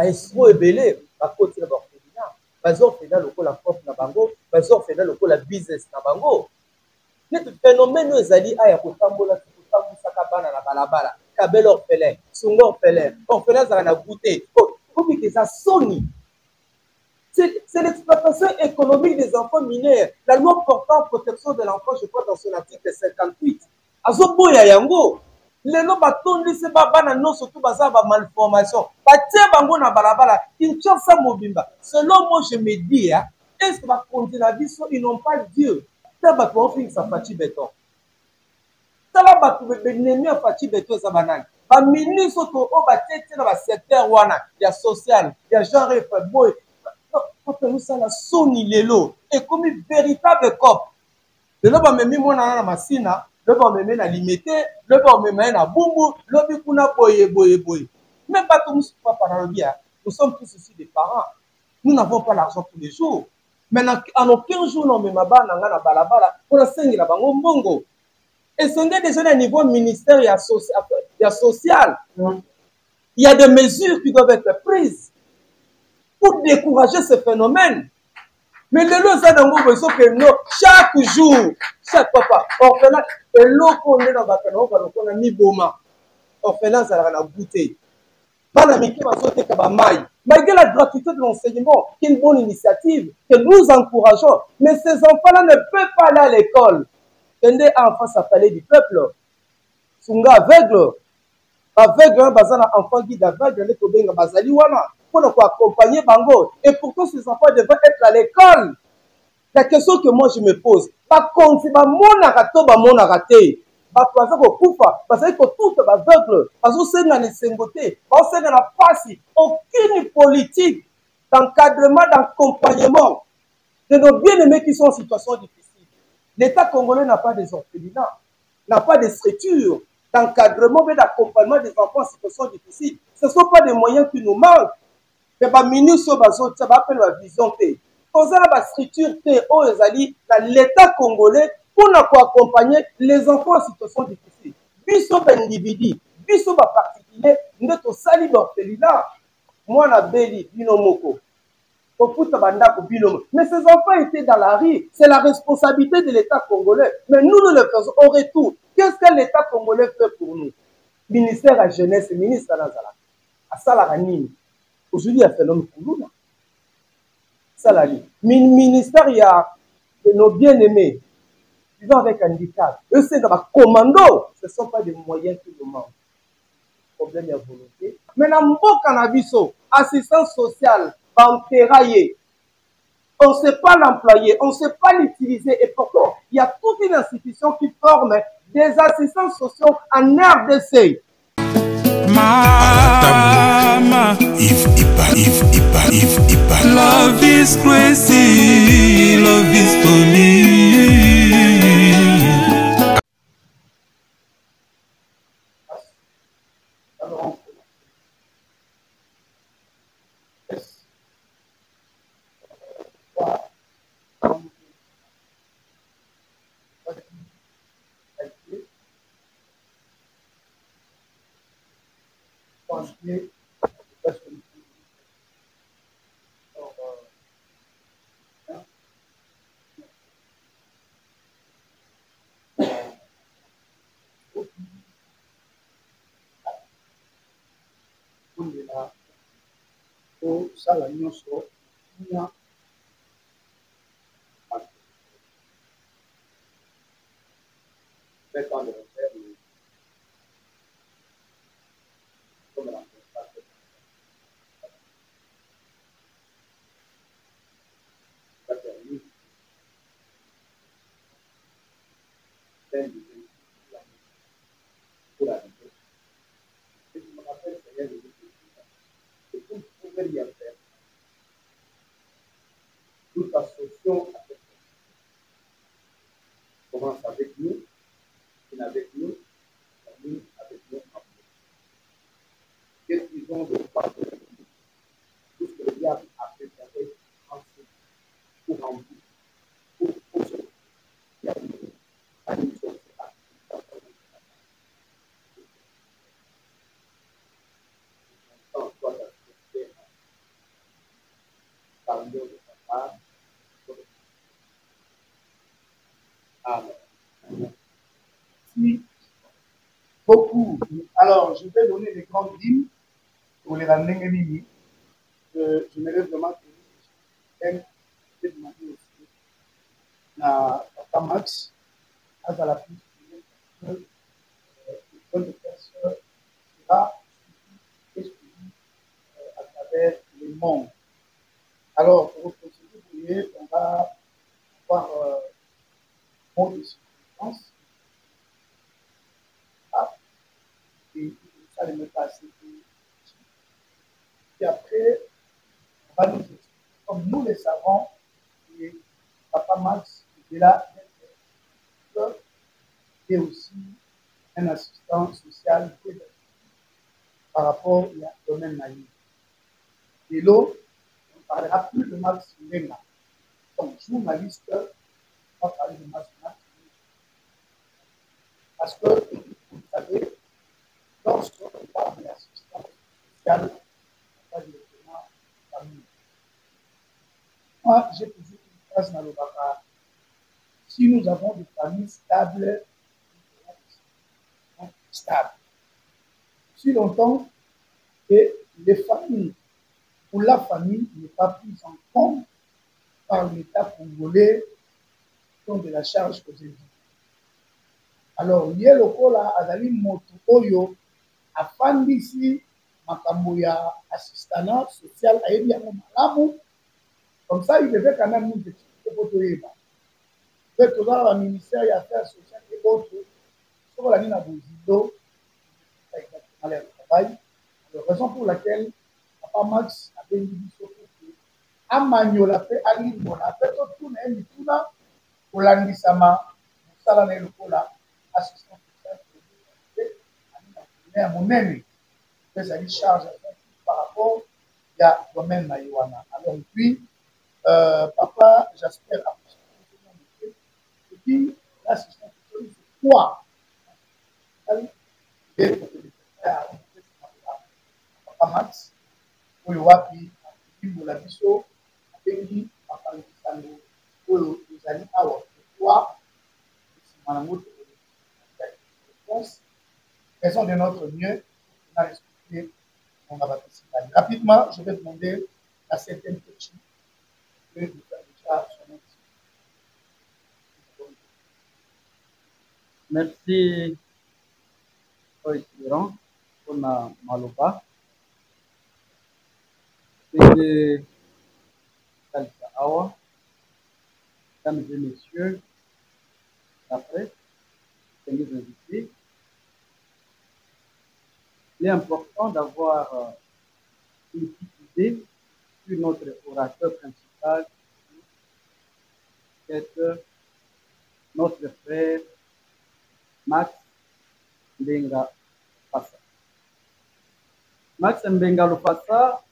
escroc ebele bakoti na baorphelinat bazorphelina lokola propre na bango bazorphelina lokola business na bango neti phénomène oyo ezali aya kotambola kotambwisaka bana na balabala kabela orphelin sunga orphelin orphelin azala na goûté komika eza soni. C'est l'exploitation économique des enfants mineurs. La loi portant protection de l'enfant, je crois, dans son article 58. Azoboya yango. Lelo batondisi bana non surtout baza ba malformation. Batie bango na balabala, Kinshasa mobimba. Selon moi, je me dis, est-ce que ba continuer biso, ils n'ont pas Dieu. Ta ba ko fin sa fati béton. Ta la ba ko benemi fati béton za banane. Ba ministre to o ba tete na ba secteur wana, ya social, ya genre boy. Quand nous sommes la soni lelo et comme une véritable cop. Le loba memi mona na masina, le loba memi na limité, le loba memi na bumbu, lobi kuna boye. Même pas comme pas par bien. Nous sommes tous ici des parents. Nous n'avons pas l'argent tous les jours. Mais en aucun jour non mais maba na na balabala pour la bango mbongo. Et ce n'est déjà au niveau ministère et social. Il y a des mesures qui doivent être prises pour décourager ce phénomène. Mais le lot ça dans que non, chaque jour, chaque papa, orphelin, et l'eau qu'on est dans le on a mis boma. Orphelin, ça a goûté. Malgré la gratuité de l'enseignement, qui est une bonne initiative, que nous encourageons, mais ces enfants-là ne peuvent pas aller à l'école. Tendez enfants s'appeler du peuple. Sunga aveugle. Aveugle, bazana enfant guide aveugle, les kobenga bazali wana. Pour accompagner Bango. Et pourtant, ces enfants devraient être à l'école. La question que moi je me pose, par contre, si mon arato, mon araté, parce que tout est aveugle, parce que c'est dans les syngotés, parce que c'est dans la face, aucune politique d'encadrement, d'accompagnement de nos bien-aimés qui sont en situation difficile. L'État congolais n'a pas des orphelinats, n'a pas de structures d'encadrement et d'accompagnement des enfants en situation difficile. Ce ne sont pas des moyens qui nous manquent. Mais les ministres, ça va appeler la vision. Quand on a la structure l'État congolais pour accompagner les enfants en situation difficile. Biso individu, biso particulier, nous sommes sali d'orphelinat. Moi, na beli, binomoko. Mais ces enfants étaient dans la rue. C'est la responsabilité de l'État congolais. Mais nous le faisons au retour. Qu'est-ce que l'État congolais fait pour nous? Ministère de la jeunesse, ministre de la Salarani. Aujourd'hui, il y a un phénomène Koulouna. Salari. Ministère, il y a de nos bien-aimés vivant avec un handicap. Eux, c'est dans la commando. Ce ne sont pas des moyens qui nous manquent. Problème de volonté. Mais dans mon cannabis, assistance sociale, banqueraillé. On ne sait pas l'employer, on ne sait pas l'utiliser. Et pourtant, il y a toute une institution qui forme des assistants sociaux en RDC. Mama, if love is crazy, love is for me. Sala nyonso nia le temps de refaire comme la pour la vie. Et je me rappelle que et pour pouvoir y faire, nous t'associons à cette commence avec nous, une avec nous, nous avec nous. Qu'est-ce qu'ils ont de pas tout ce que le diable a fait ensuite pour remplir, pour ce qui a dit à une chose. Amen. Merci beaucoup. Alors, je vais donner les grandes lignes pour les ramener mini. Je me lève vraiment que je vais demander aussi à Papa Max, à la plus que l'école de personnes sera suivie à travers le monde. Alors, pour procéder, vous voyez, on va avoir mot de circonstance. Et ça ne met pas assez. Et après, on va nous expliquer, comme nous le savons, et Papa Max est là, et aussi un assistant social par rapport au domaine naïf. Et là, on ne parlera plus de Max Mbenga. Comme journaliste, on va parler de Max Mbenga. Parce que, vous savez, lorsqu'on parle de l'assistance sociale, on va directement famille. Moi, j'ai toujours une phrase dans le Baka. Si nous avons des familles stables, stable. Si longtemps que les familles ou la famille n'est pas prise en compte par l'État congolais sont de la charge aux individus. Alors, lié lokola azali moto oyo afandisi makambo ya assistance sociale ayebi yango malamu, comme ça il devait quand même nous expliquer pour toyeba. Peut toza la ministère des Affaires sociales et autres, sur la ligne à Bozido, exactement le travail. La raison pour laquelle Papa Max a bien dit ce que Amanyola fait Alimbola, fait tout le monde tout là, pour l'andissama, pour ça là le cola, assistance sociale, à mon ami, fait sa charge par rapport à domaine Maïwana. Alors puis, Papa Jasper a et puis l'assistance sociale, c'est quoi? Papa Max, oyo wapi akimbola biso abengi bapangisano oyo ezali awa pourquoi nsima nango réponse raison de notre mieux on a respecté on va participer rapidement. Je vais demander à certains petits de faire déjà son nom. Merci Président pour ma maloba. Mesdames et messieurs, la presse, les invités, il est important d'avoir une petite idée sur notre orateur principal, c'est notre frère Max Mbenga Lufasa. Max Mbenga Lufasa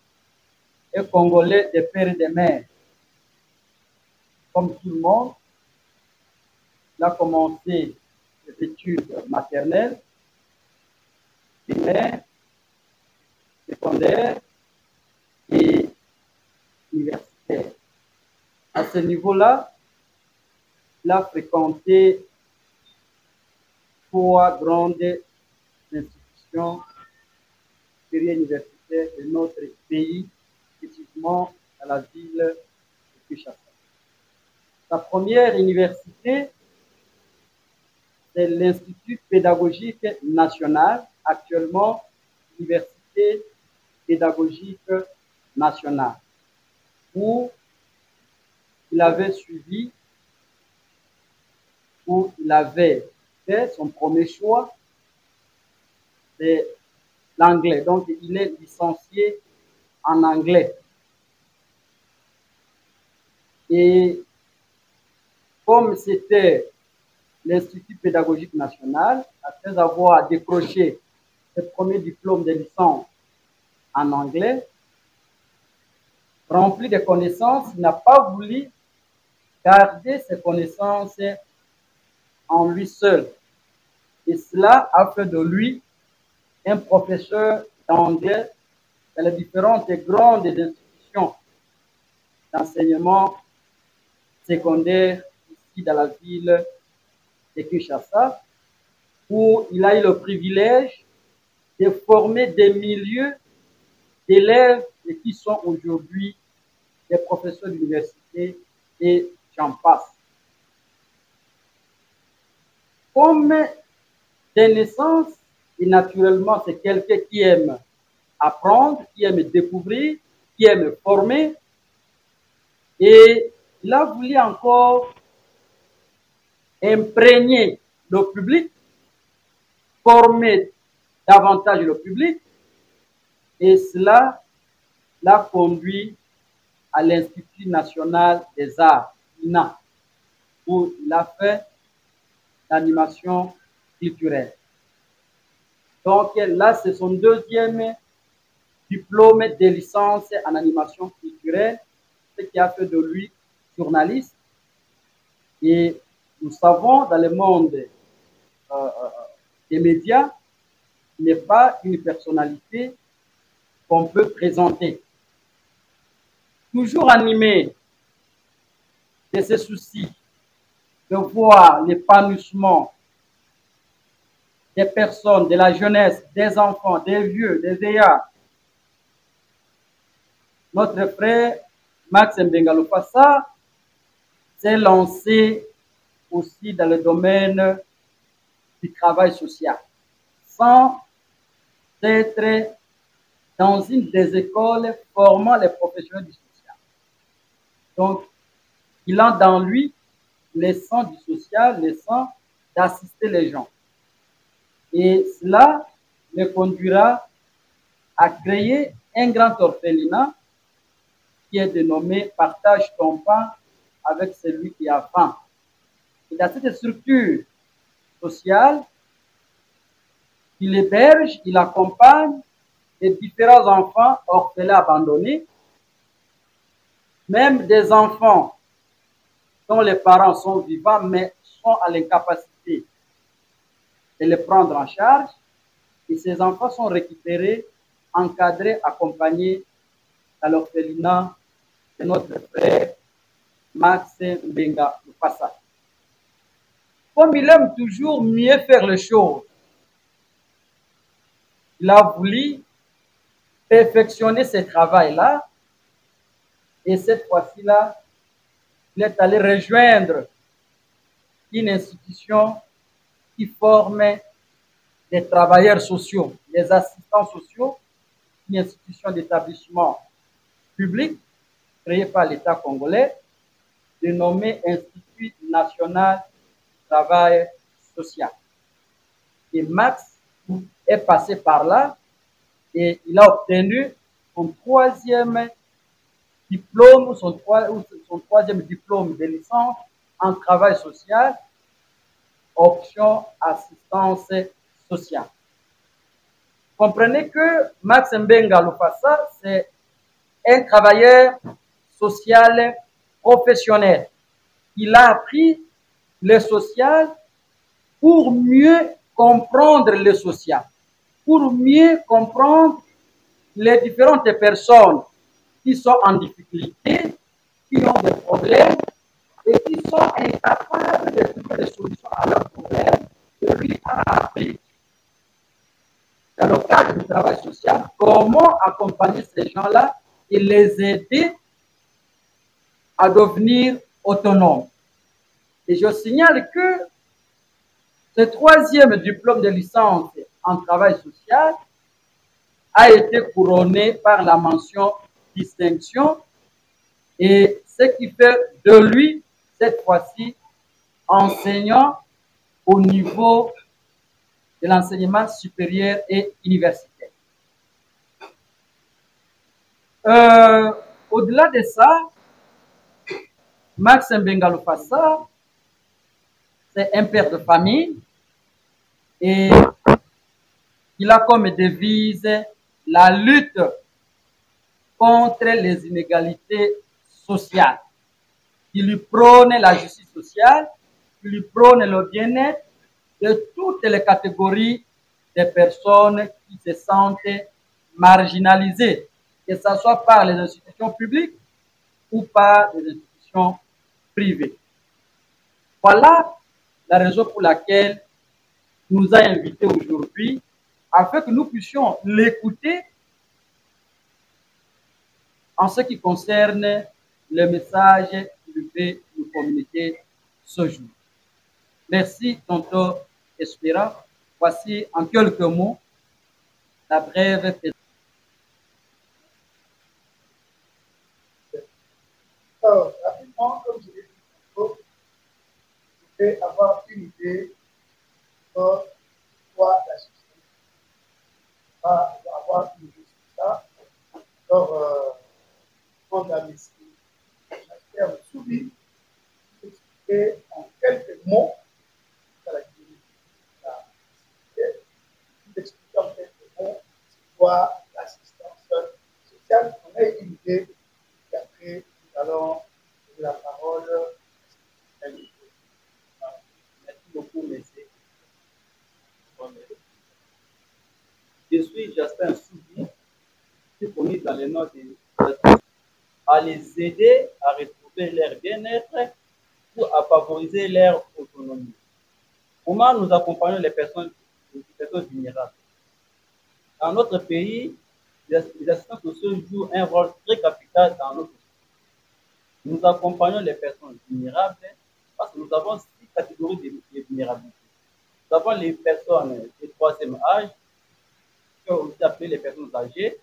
est congolais de père et de mère. Comme tout le monde, il a commencé ses études maternelles, primaires, secondaires et universitaires. À ce niveau-là, il a fréquenté 3 grandes institutions universitaires de notre pays, spécifiquement à la ville de Kinshasa. Sa première université, c'est l'Institut pédagogique national, actuellement l'Université pédagogique nationale, où il avait suivi, où il avait fait son premier choix, c'est l'anglais. Donc, il est licencié en anglais. Et comme c'était l'Institut pédagogique national, après avoir décroché ses premiers diplômes de licence en anglais, rempli de connaissances, il n'a pas voulu garder ses connaissances en lui seul. Et cela a fait de lui un professeur d'anglais dans les différentes grandes institutions d'enseignement secondaire ici dans la ville de Kinshasa, où il a eu le privilège de former des milliers d'élèves et qui sont aujourd'hui des professeurs d'université et j'en passe. Comme de naissance, et naturellement, c'est quelqu'un qui aime apprendre, qui aime découvrir, qui aime former. Et il a voulu encore imprégner le public, former davantage le public, et cela l'a conduit à l'Institut national des arts, INA, où il a fait l'animation culturelle. Donc là, c'est son deuxième diplôme de licence en animation culturelle, ce qui a fait de lui journaliste. Et nous savons, dans le monde des médias, il n'est pas une personnalité qu'on peut présenter. Toujours animé de ce souci de voir l'épanouissement des personnes, de la jeunesse, des enfants, des vieux, des vieillards. Notre frère Max Mbenga Lufasa s'est lancé aussi dans le domaine du travail social, sans être dans une des écoles formant les professionnels du social. Donc, il a dans lui le sang du social, le sang d'assister les gens. Et cela le conduira à créer un grand orphelinat qui est dénommé Partage ton pain avec celui qui a faim. Et dans cette structure sociale, il héberge, il accompagne les différents enfants orphelins abandonnés, même des enfants dont les parents sont vivants mais sont à l'incapacité de les prendre en charge. Et ces enfants sont récupérés, encadrés, accompagnés à l'orphelinat de notre frère Max Mbenga Lufasa. Comme il aime toujours mieux faire les choses, il a voulu perfectionner ce travail-là. Et cette fois-ci-là, il est allé rejoindre une institution qui forme des travailleurs sociaux, des assistants sociaux, une institution d'établissement public créée par l'État congolais, dénommée Institut national du travail social. Et Max est passé par là et il a obtenu son troisième diplôme, son troisième diplôme de licence en travail social, option assistance sociale. Comprenez que Max Mbenga Lufasa, c'est un travailleur social professionnel. Il a appris le social pour mieux comprendre le social, pour mieux comprendre les différentes personnes qui sont en difficulté, qui ont des problèmes et qui sont incapables de trouver des solutions à leurs problèmes. Et lui a appris, dans le cadre du travail social, comment accompagner ces gens-là et les aider à devenir autonomes. Et je signale que ce troisième diplôme de licence en travail social a été couronné par la mention distinction et ce qui fait de lui, cette fois-ci, enseignant au niveau de l'enseignement supérieur et universitaire. Au-delà de ça, Max Mbenga Lufasa, c'est un père de famille et il a comme devise la lutte contre les inégalités sociales. Il lui prône la justice sociale, il lui prône le bien-être de toutes les catégories de personnes qui se sentent marginalisées, que ce soit par les institutions publiques ou par les institutions privées. Voilà la raison pour laquelle il nous a invités aujourd'hui, afin que nous puissions l'écouter en ce qui concerne le message qu'il veut nous communiquer ce jour. Merci, tonton Espera. Voici en quelques mots la brève présentation. Alors, rapidement, comme je l'ai dit tantôt, je vais avoir une idée de quoi la société va avoir une idée sur ça. Alors, on a mis j'espère me souvenir expliquer en quelques mots la société, expliquer en quelques mots c'est quoi l'assistance sociale. On a une idée et après nous allons donner la parole à lui. Merci beaucoup, monsieur. Je suis Jasper Soubi, qui commis dans les notes à les aider à retrouver leur bien-être ou à favoriser leur autonomie. Comment nous accompagnons les personnes vulnérables? Dans notre pays, les assistants sociaux jouent un rôle très capital dans notre société. Nous accompagnons les personnes vulnérables parce que nous avons 6 catégories de vulnérabilité. Nous avons les personnes de troisième âge, qui sont aussi appelées les personnes âgées.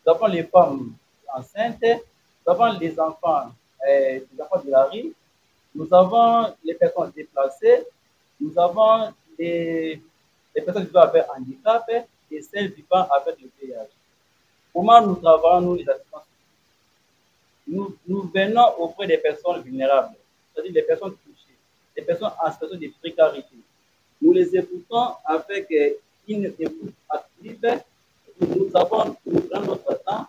Nous avons les femmes enceintes. Nous avons les enfants de la rue. Nous avons les personnes déplacées. Nous avons les personnes vivant avec handicap et celles vivant avec le VIH. Comment nous travaillons, nous, les assistants? Nous venons auprès des personnes vulnérables, c'est-à-dire les personnes touchées, les personnes en situation de précarité. Nous les écoutons avec une écoute active. Nous prenons notre temps,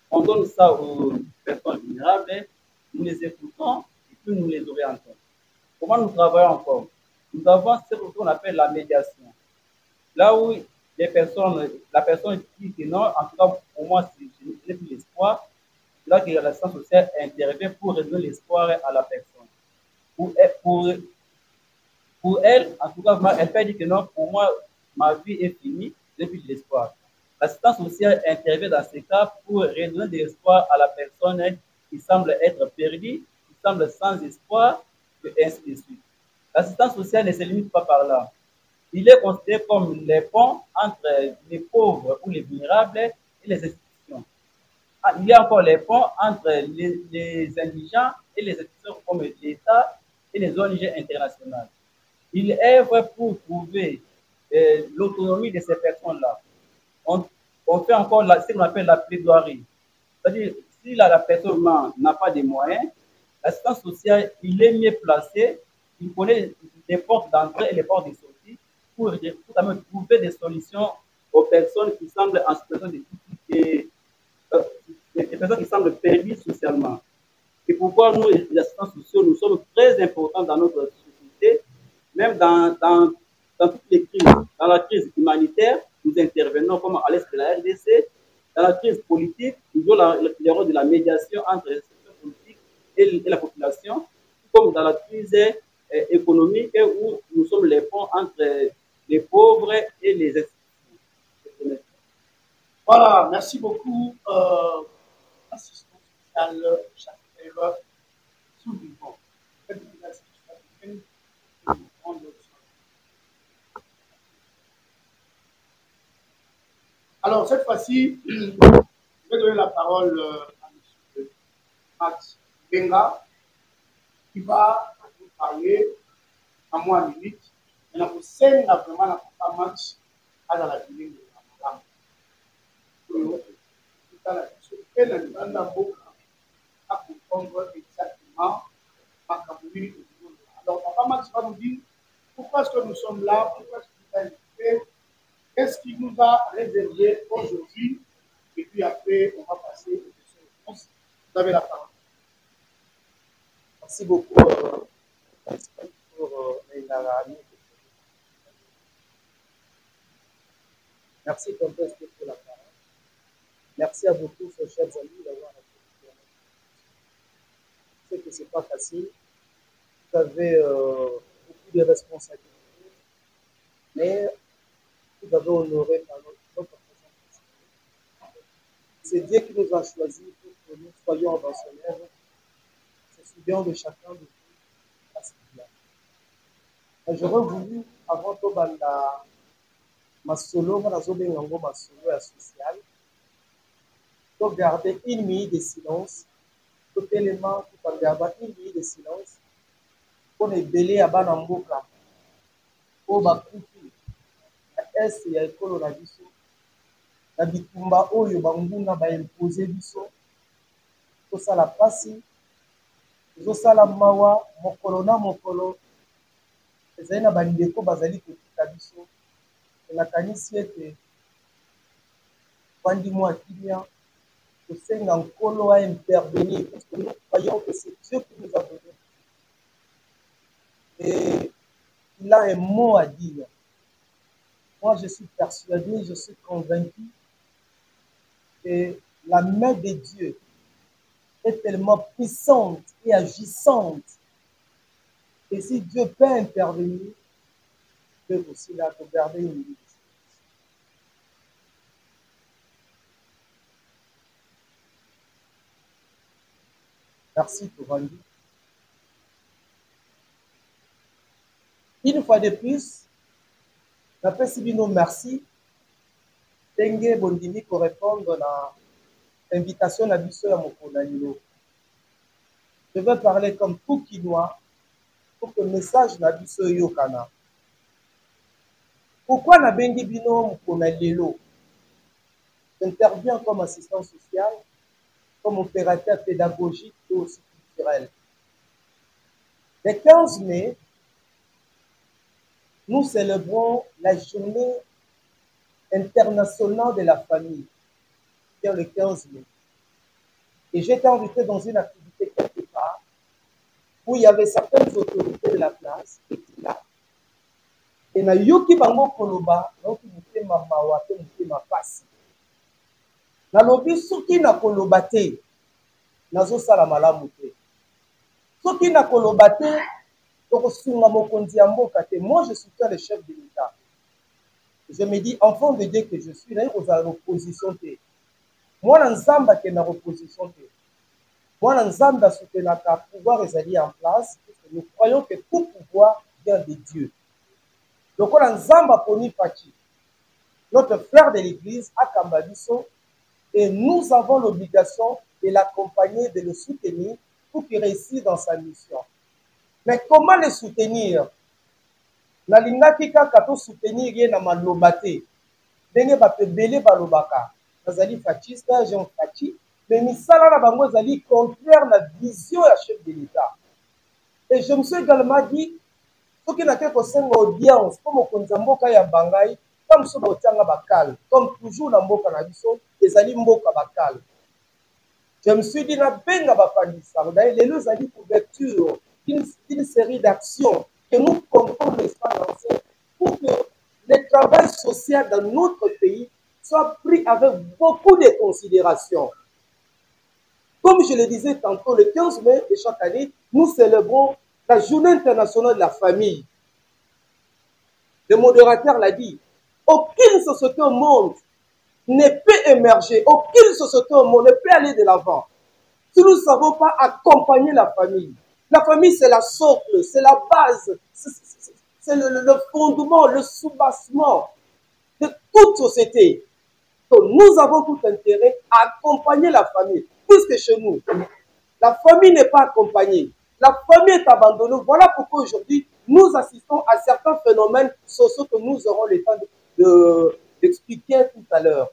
on donne ça aux personnes vulnérables, nous les écoutons et puis nous les orientons. Comment nous travaillons encore? Nous avons ce qu'on appelle la médiation. Là où la personne dit que non, en tout cas pour moi, je n'ai plus l'espoir, là que l'assistance sociale intervient pour redonner l'espoir à la personne. Pour elle, en tout cas, elle peut dire que non, pour moi, ma vie est finie, je n'ai plus de l'espoir. L'assistance sociale intervient dans ces cas pour redonner de l'espoir à la personne qui semble être perdue, qui semble sans espoir, et ainsi de suite. L'assistance sociale ne se limite pas par là. Il est considéré comme les ponts entre les pauvres ou les vulnérables et les institutions. Il y a encore les ponts entre les indigents et les institutions comme l'État et les ONG internationales. Il œuvre pour trouver l'autonomie de ces personnes-là. On fait encore ce qu'on appelle la plaidoirie. C'est-à-dire, si la personne n'a pas de moyens, l'assistance sociale, il est mieux placé, il connaît les portes d'entrée et les portes de sortie pour trouver des solutions aux personnes qui semblent en situation de difficulté, des personnes qui semblent perdues socialement. Et pourquoi nous, les assistants sociaux, nous sommes très importants dans notre société, même dans toutes les crises. Dans la crise humanitaire, nous intervenons comme à l'est de la RDC. Dans la crise politique, nous jouons le rôle de la médiation entre les secteurs politiques et la population, comme dans la crise économique où nous sommes les ponts entre les pauvres et les institutions. Voilà, merci beaucoup, assistant social, Jasper Soubi. Alors, cette fois-ci, je vais donner la parole à M. Max Benga, qui va nous parler en moins de minutes. Et nous sommes vraiment la papa Max à la ville de Ramadan. À comprendre exactement ma communauté. Alors, papa Max va nous dire pourquoi est-ce que nous sommes là, pourquoi est-ce que nous avons fait, qu'est-ce qui nous a réservé aujourd'hui, et puis après, on va passer aux questions. Vous avez la parole. Merci beaucoup pour merci pour la parole. Merci à vous tous, chers amis, d'avoir accepté. Je sais que ce n'est pas facile. Vous avez beaucoup de responsabilité, mais vous avez honoré par notre présence. C'est Dieu qui nous a choisis pour que nous soyons ambassadeurs. C'est souviens de chacun de vous. J'aurais voulu, avant de ma solo, ma solo social, de garder une minute de silence, tout élément qui peut garder une minute de silence, pour les belés à Banamboka, pour Bakufi, la S et l'école na biso, na bitumba oyo banguna ba imposer biso, tout ça la pasi, tout ça la mawa, mokolo na mokolo, ezali na bandeko bazali kotika biso, nakanisi ete bandi mwa kimia, tosenga nkolo à intervenir, parce que nous croyons que c'est Dieu qui nous a donné. Et il a un mot à dire. Moi, je suis persuadé, je suis convaincu que la main de Dieu est tellement puissante et agissante. Et si Dieu peut intervenir, Dieu peut aussi là pour garder une vie. Merci Tourandi. Une fois de plus, d'après Sibino, merci. Tengue Bondimi pour répondre à l'invitation à Bisso à Mokonanilo. Je vais parler comme Poukinois pour que le message na Bisso Yokana. Pourquoi na Bengi Bino Mokonanilo? J'interviens comme assistant social, comme opérateur pédagogique et aussi culturel. Le 15 mai, nous célébrons la journée internationale de la famille, qui est le 15 mai. Et j'étais invité dans une activité quelque part où il y avait certaines autorités de la place qui étaient là. Et na yoki bango koloba, donc il ma mawa, il ma passe. Na lobi soki na koloba te, nazo sala malamu te. Soki na koloba te, tokosunga mokonzi ya mboka te. Moi, je soutiens le chef de l'État. Je me dis, enfant de Dieu que je suis, là, aux opposition te. Moi, na nzamba ke na opposition te. Moi, na nzamba soutenir ka pouvoir ezali en place, parce que nous croyons que tout pouvoir vient de Dieu. Donc, on a nzamba poni pati. Notre frère de l'Église, Akamba Biso, et nous avons l'obligation de l'accompagner, de le soutenir pour qu'il réussisse dans sa mission. Mais comment le soutenir? Nalingaki kaka to soutenir ye na malobate. Ndenge ba pebele balobaka. Nazali fasciste, Jean Fachi, mais misala na bango zali contraire na vision ya chef de l'État. Et je me suis également dit, soki na ke ko senga audience pour mokonzi mboka ya bangai, comme so botianga bakal, comme toujours na mboka na biso, ezali mboka bakal. Je me suis dit, na benga bapandisa, les lois zali couverture d'une série d'actions que nous comptons l'espace entier pour que le travail social dans notre pays soit pris avec beaucoup de considération. Comme je le disais tantôt, le 15 mai de chaque année, nous célébrons la journée internationale de la famille. Le modérateur l'a dit, aucune société au monde ne peut émerger, aucune société au monde ne peut aller de l'avant si nous ne savons pas accompagner la famille. La famille, c'est la socle, c'est la base, c'est le fondement, le soubassement de toute société. Donc, nous avons tout intérêt à accompagner la famille, puisque chez nous, la famille n'est pas accompagnée. La famille est abandonnée. Voilà pourquoi aujourd'hui, nous assistons à certains phénomènes sociaux que nous aurons le temps d'expliquer tout à l'heure.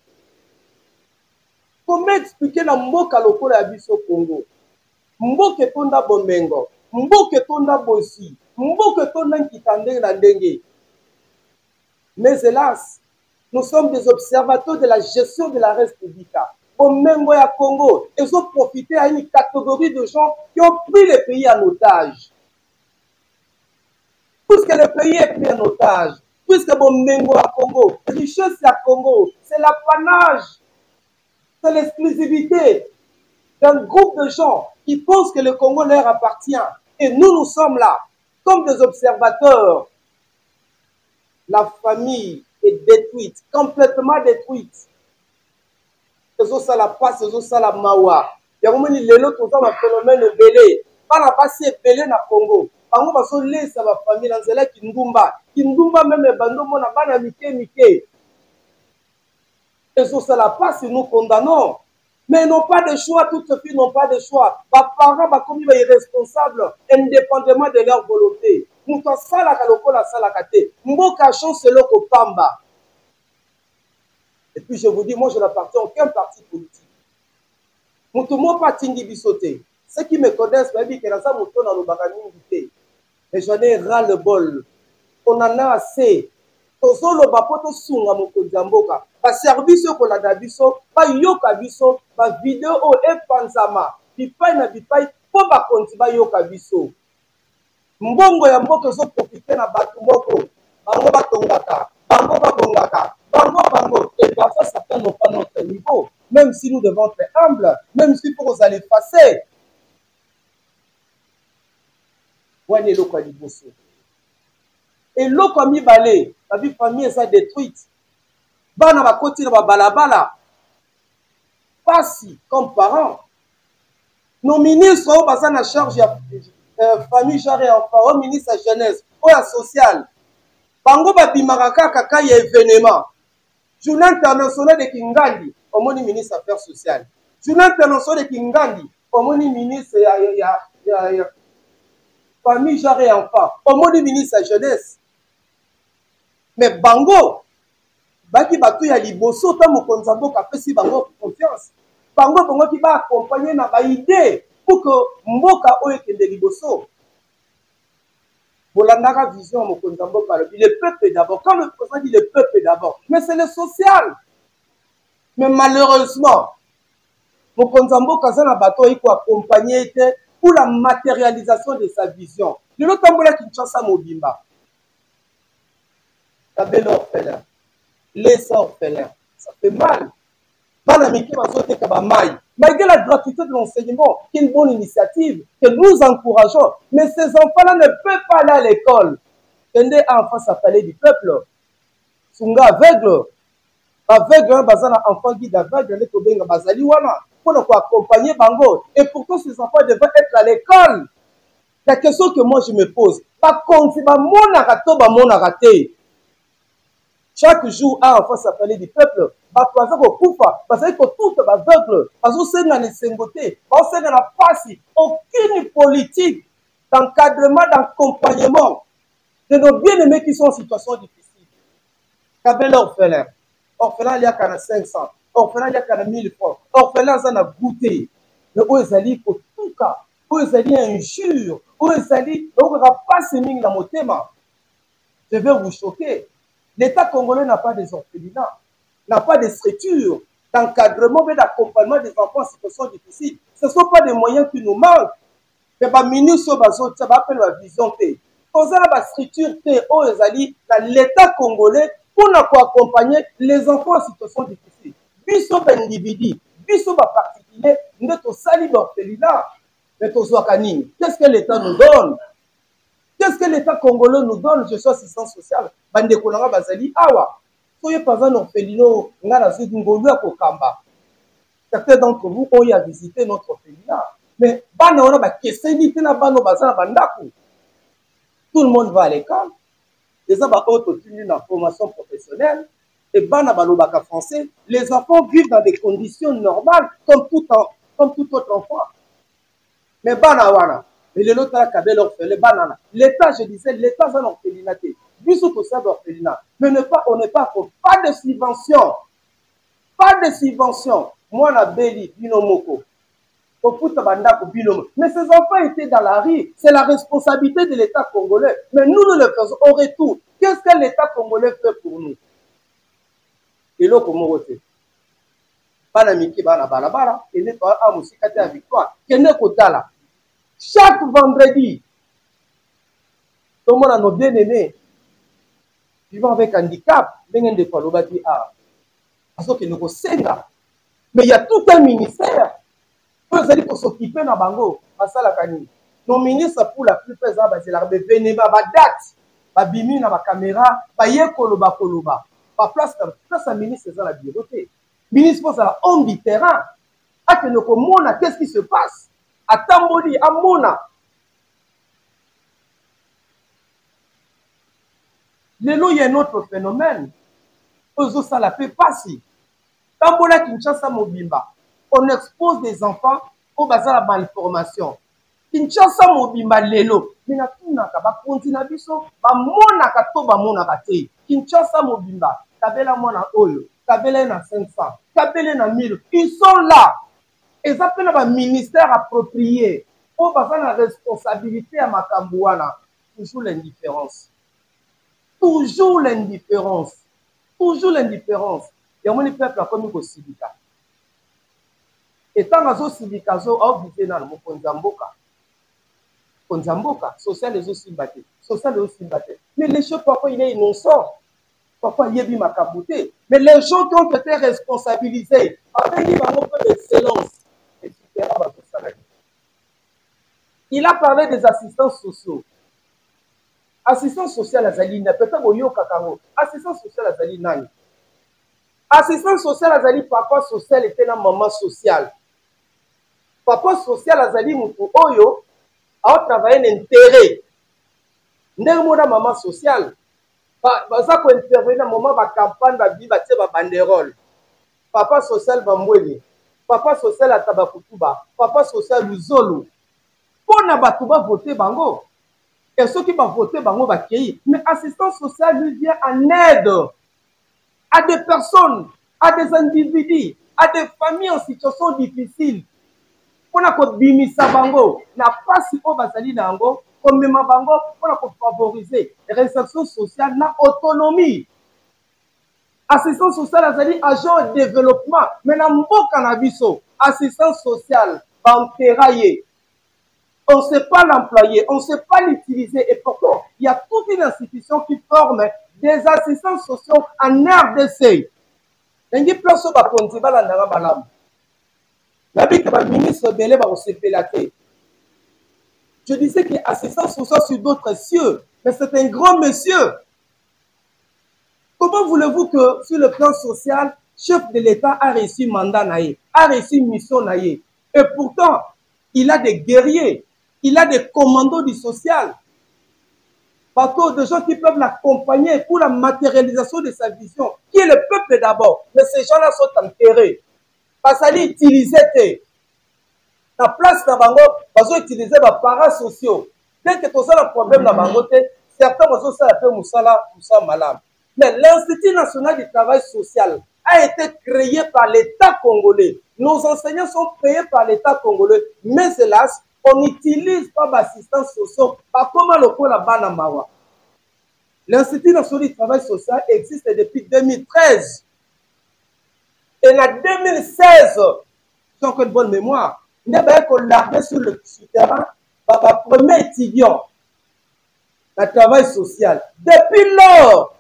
Comment expliquer la mboka lokola ya biso Congo? Mboka tonda bomengo, mboka tonda bosi, mboka tonda nkitande na ndenge. Mais hélas, nous sommes des observateurs de la gestion de la res publica. Bomengo ya Congo, ils ont profité à une catégorie de gens qui ont pris le pays en otage. Puisque le pays est pris en otage, puisque Bomengo à Congo, richesse à Congo, c'est l'apanage, c'est l'exclusivité d'un groupe de gens qui pensent que le Congo leur appartient. Et nous, nous sommes là. comme des observateurs. La famille est détruite, complètement détruite. Ça la passe, ça la mawa. Il y a un phénomène belé. Pas la passe belé na Congo. Bango baso lesa ba famille na nzela kindumba. Kindumba même bando mona bana mike. Ça la passe, nous condamnons. Mais ils n'ont pas de choix, toutes ces filles n'ont pas de choix. Les parents sont comme irresponsables, indépendamment de leur volonté. Nous sommes salaka lokola salakate. Mboka chance loko pamba. Et puis je vous dis, moi je n'appartiens à aucun parti politique. Moutomo pas tindi bisoté. Ceux qui me connaissent, me disent que ça mouton dans le bagani invité. Et j'en ai ras le bol. On en a assez. Tozolo bapoto sunga mokonzi mboka. Ba service ko la dabiso, ba yoka biso, ba vidéo o epanzama. Bipai na bipai po ba konti ba yoka biso. Mbongo ya mboka zo profiter na batu moko. Bango ba tongaka, bango ba bongaka. Bango, et parfois certains n'ont pas notre niveau, même si nous devons être humbles, même si pour vous aller passer. Voyez le quoi du bosso. Et l'eau comme il balait, la vie famille est détruite. Bana va continuer à balabala. Pas si, comme parents. Nos ministres ont besoin de charge de famille, genre et enfants, au ministre de la jeunesse, au social. Bango ba bimaraka kaka y événement. Journée internationale de Kingali, au moins ministre des Affaires sociales. Journée internationale de Kingali, au moins ministre de famille, genre et enfants, au moins ministre de la jeunesse. Mais Bango, Baki Batu ya liboso, ta mokonza mboka pesi Bango confiance. Bango qui va accompagner na ba idée pour que mboka oyo kende liboso. Bolandaka vision mokonza mboka le peuple d'abord. Quand le président dit le peuple d'abord, mais c'est le social. Mais malheureusement, mokonza mboka zana bato il faut accompagner pour la matérialisation de sa vision. De l'autre tambola Kinshasa Mobimba. La belle orphelin. Les orphelins. Ça fait mal. Malgré la gratuité de l'enseignement, qui est une bonne initiative, que nous encourageons, mais ces enfants-là ne peuvent pas aller à l'école. Tendez enfants s'appeler du peuple. Sunga aveugle. Aveugle, un enfant guide aveugle, les Kobenga Bazaliwana, pour accompagner Bango. Et pourtant, ces enfants devraient être à l'école. La question que moi je me pose, par contre, c'est mon raté. Chaque jour, un enfant s'appelait du peuple. Parce que tout est aveugle. Parce que c'est dans les sengotés. Parce que c'est dans la passe. Aucune politique d'encadrement, d'accompagnement de nos bien-aimés qui sont en situation difficile. Kabel orphelin. Orphelin, il y a 500. Orphelin, il y a 1000 francs. Orphelin, ça a goûté. Mais où est-ce qu'il pour tout cas? Où est-ce qu'il y a injure? Où est-ce qu'il y a pas ces mines dans mon thème? Je vais vous choquer. L'État congolais n'a pas des orphelinats, n'a pas de structure d'encadrement et d'accompagnement des enfants en situation difficile. Ce ne sont pas des moyens qui nous manquent. Mais les ministres ça va appeler la vision. Pour la structure l'État congolais pour accompagner les enfants en situation difficile. Biso individu, biso particulier, nous sommes sali d'orphelinat. Mais qu'est-ce que l'État nous donne? Qu'est-ce que l'État congolais nous donne? Je suis assistance sociale. Bande Kolanga Bazali, awa. Soyez pas un orphelinat, certains d'entre vous ont eu à visiter notre orphelinat. Mais tout le monde va à l'école. Les enfants ont obtenu une formation professionnelle. Et français, les enfants vivent dans des conditions normales comme tout autre enfant. Mais mais le l'autre a l'orphelin, banana. L'État, je disais, l'État a l'orphelinat. Mais on n'est pas de subvention. Pas de subvention. Moi, la Béli, Binomoko. Mais ces enfants étaient dans la rue. C'est la responsabilité de l'État congolais. Mais nous le faisons au retour. Qu'est-ce que l'État congolais fait pour nous? Et là, comment on fait? Chaque vendredi, tout le monde a nos bien-aimés vivant avec handicap, mais il y a tout un ministère. Vous allez s'occuper de Bango, nos ministres pour la plupart c'est la venez ba date ba bimi na ba caméra ba ye koloba ba place un ministre c'est la bureauté ministre pour ça homme du terrain a que nous komona qu'est-ce qui se passe à Tamboli à Mona lelo il y a un autre phénomène ozo ça la fait passer Tambola Kinshasa Mobimba on expose des enfants au bazar la malformation Kinshasa Mobimba lelo mina tunaka ba kontina biso ba monaka to ba monaka te Kinshasa Mobimba kabela mwana oyo kabela na 500 kabela na 1000 ils sont là et ça peut ba ministère approprié au bazar la responsabilité à makambuana toujours l'indifférence toujours l'indifférence il y a mon peuple comme au Sibika et tant que Sibika zo au bizena mo Konzamboka social les aussi batté social les aussi batté mais les choses parfois il est innocent parfois il y a bi makabuté mais les gens qui ont été responsabilisés avec une peu d'excellence etc. il a parlé des assistants sociaux assistance sociale azali na peut-être boyo kakaro assistance sociale azali nani assistance sociale azali papa social était na maman sociale papa social azali mutu oyo a travaillé l'intérêt ndenge mona maman sociale baza ko intervenir na moment ba campagne ba bi ba tie ba banderole papa social bambwele papa social atabakutuba papa social luzolo pona batu ba voter bango et ceux qui vont voter bango va accueillir mais assistance sociale lui vient en aide à des personnes à des individus à des familles en situation difficile on a ko bimisa bango na pasi o bazali nango ko mema bango on a ko favoriser réinsertion sociale na autonomie assistance sociale azali agent de développement mais na mboka na biso assistance sociale banteraye on ne sait pas l'employer, on ne sait pas l'utiliser et pourtant il y a toute une institution qui forme des assistants sociaux en RDC. Je disais qu'il y a assistants sociaux sur d'autres cieux, mais c'est un grand monsieur. Comment voulez-vous que sur le plan social, chef de l'État a reçu mandat naïe, a reçu mission naïe, et pourtant il a des guerriers. Il a des commandos du social. Bateau de gens qui peuvent l'accompagner pour la matérialisation de sa vision, qui est le peuple d'abord. Mais ces gens-là sont enterrés. Parce qu'ils utilisaient la place de Bango, ils ont utilisé les parasociaux. Dès que tu as un problème dans Bango, certains ont fait Moussala Malam. Mais l'Institut national du travail social a été créé par l'État congolais. Nos enseignants sont payés par l'État congolais. Mais hélas, on n'utilise pas l'assistance sociale, pas comme le la Banamawa. L'Institut national du travail social existe depuis 2013. Et en 2016, j'ai encore une bonne mémoire, il y avait qu'on l'a sur le terrain, par premier étudiant, le travail social. Depuis lors,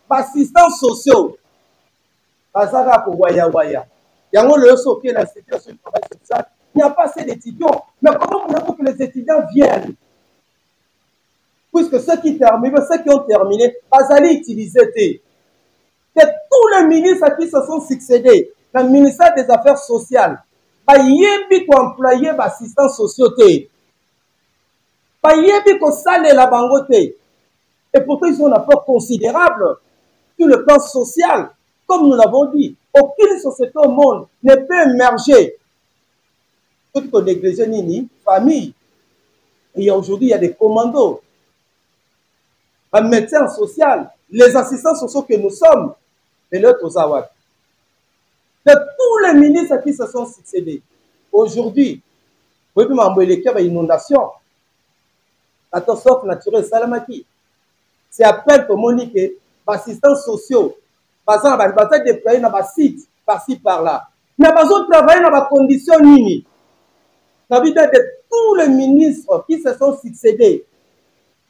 l'assistance sociale, Bazara pour Waya. Il y a l'Institut national du travail social. Il n'y a pas assez d'étudiants. Mais comment voulez-vous que les étudiants viennent? Puisque ceux qui ont terminé, Bazali utilisait. C'est tous les ministres qui se sont succédés. Le ministère des Affaires sociales. Il y a des employés d'assistants sociaux. Il y a des salles la bangoté. Et pourtant, ils ont un apport considérable sur le plan social. Comme nous l'avons dit, aucune société au monde ne peut émerger. Tout qu'on néglige nini, famille. Et aujourd'hui, il y a des commandos. Un médecin social, les assistants sociaux que nous sommes, et l'autre aux Awad. De tous les ministres qui se sont succédés. Aujourd'hui, vous pouvez m'envoyer les inondations. Catastrophe naturelle, Salamaki. C'est appel pour Monique, assistants sociaux. Par exemple, ils vont déployer dans un site, par-ci, par-là. Mais ils vont travailler dans des conditions nini. Ça veut dire que tous les ministres qui se sont succédés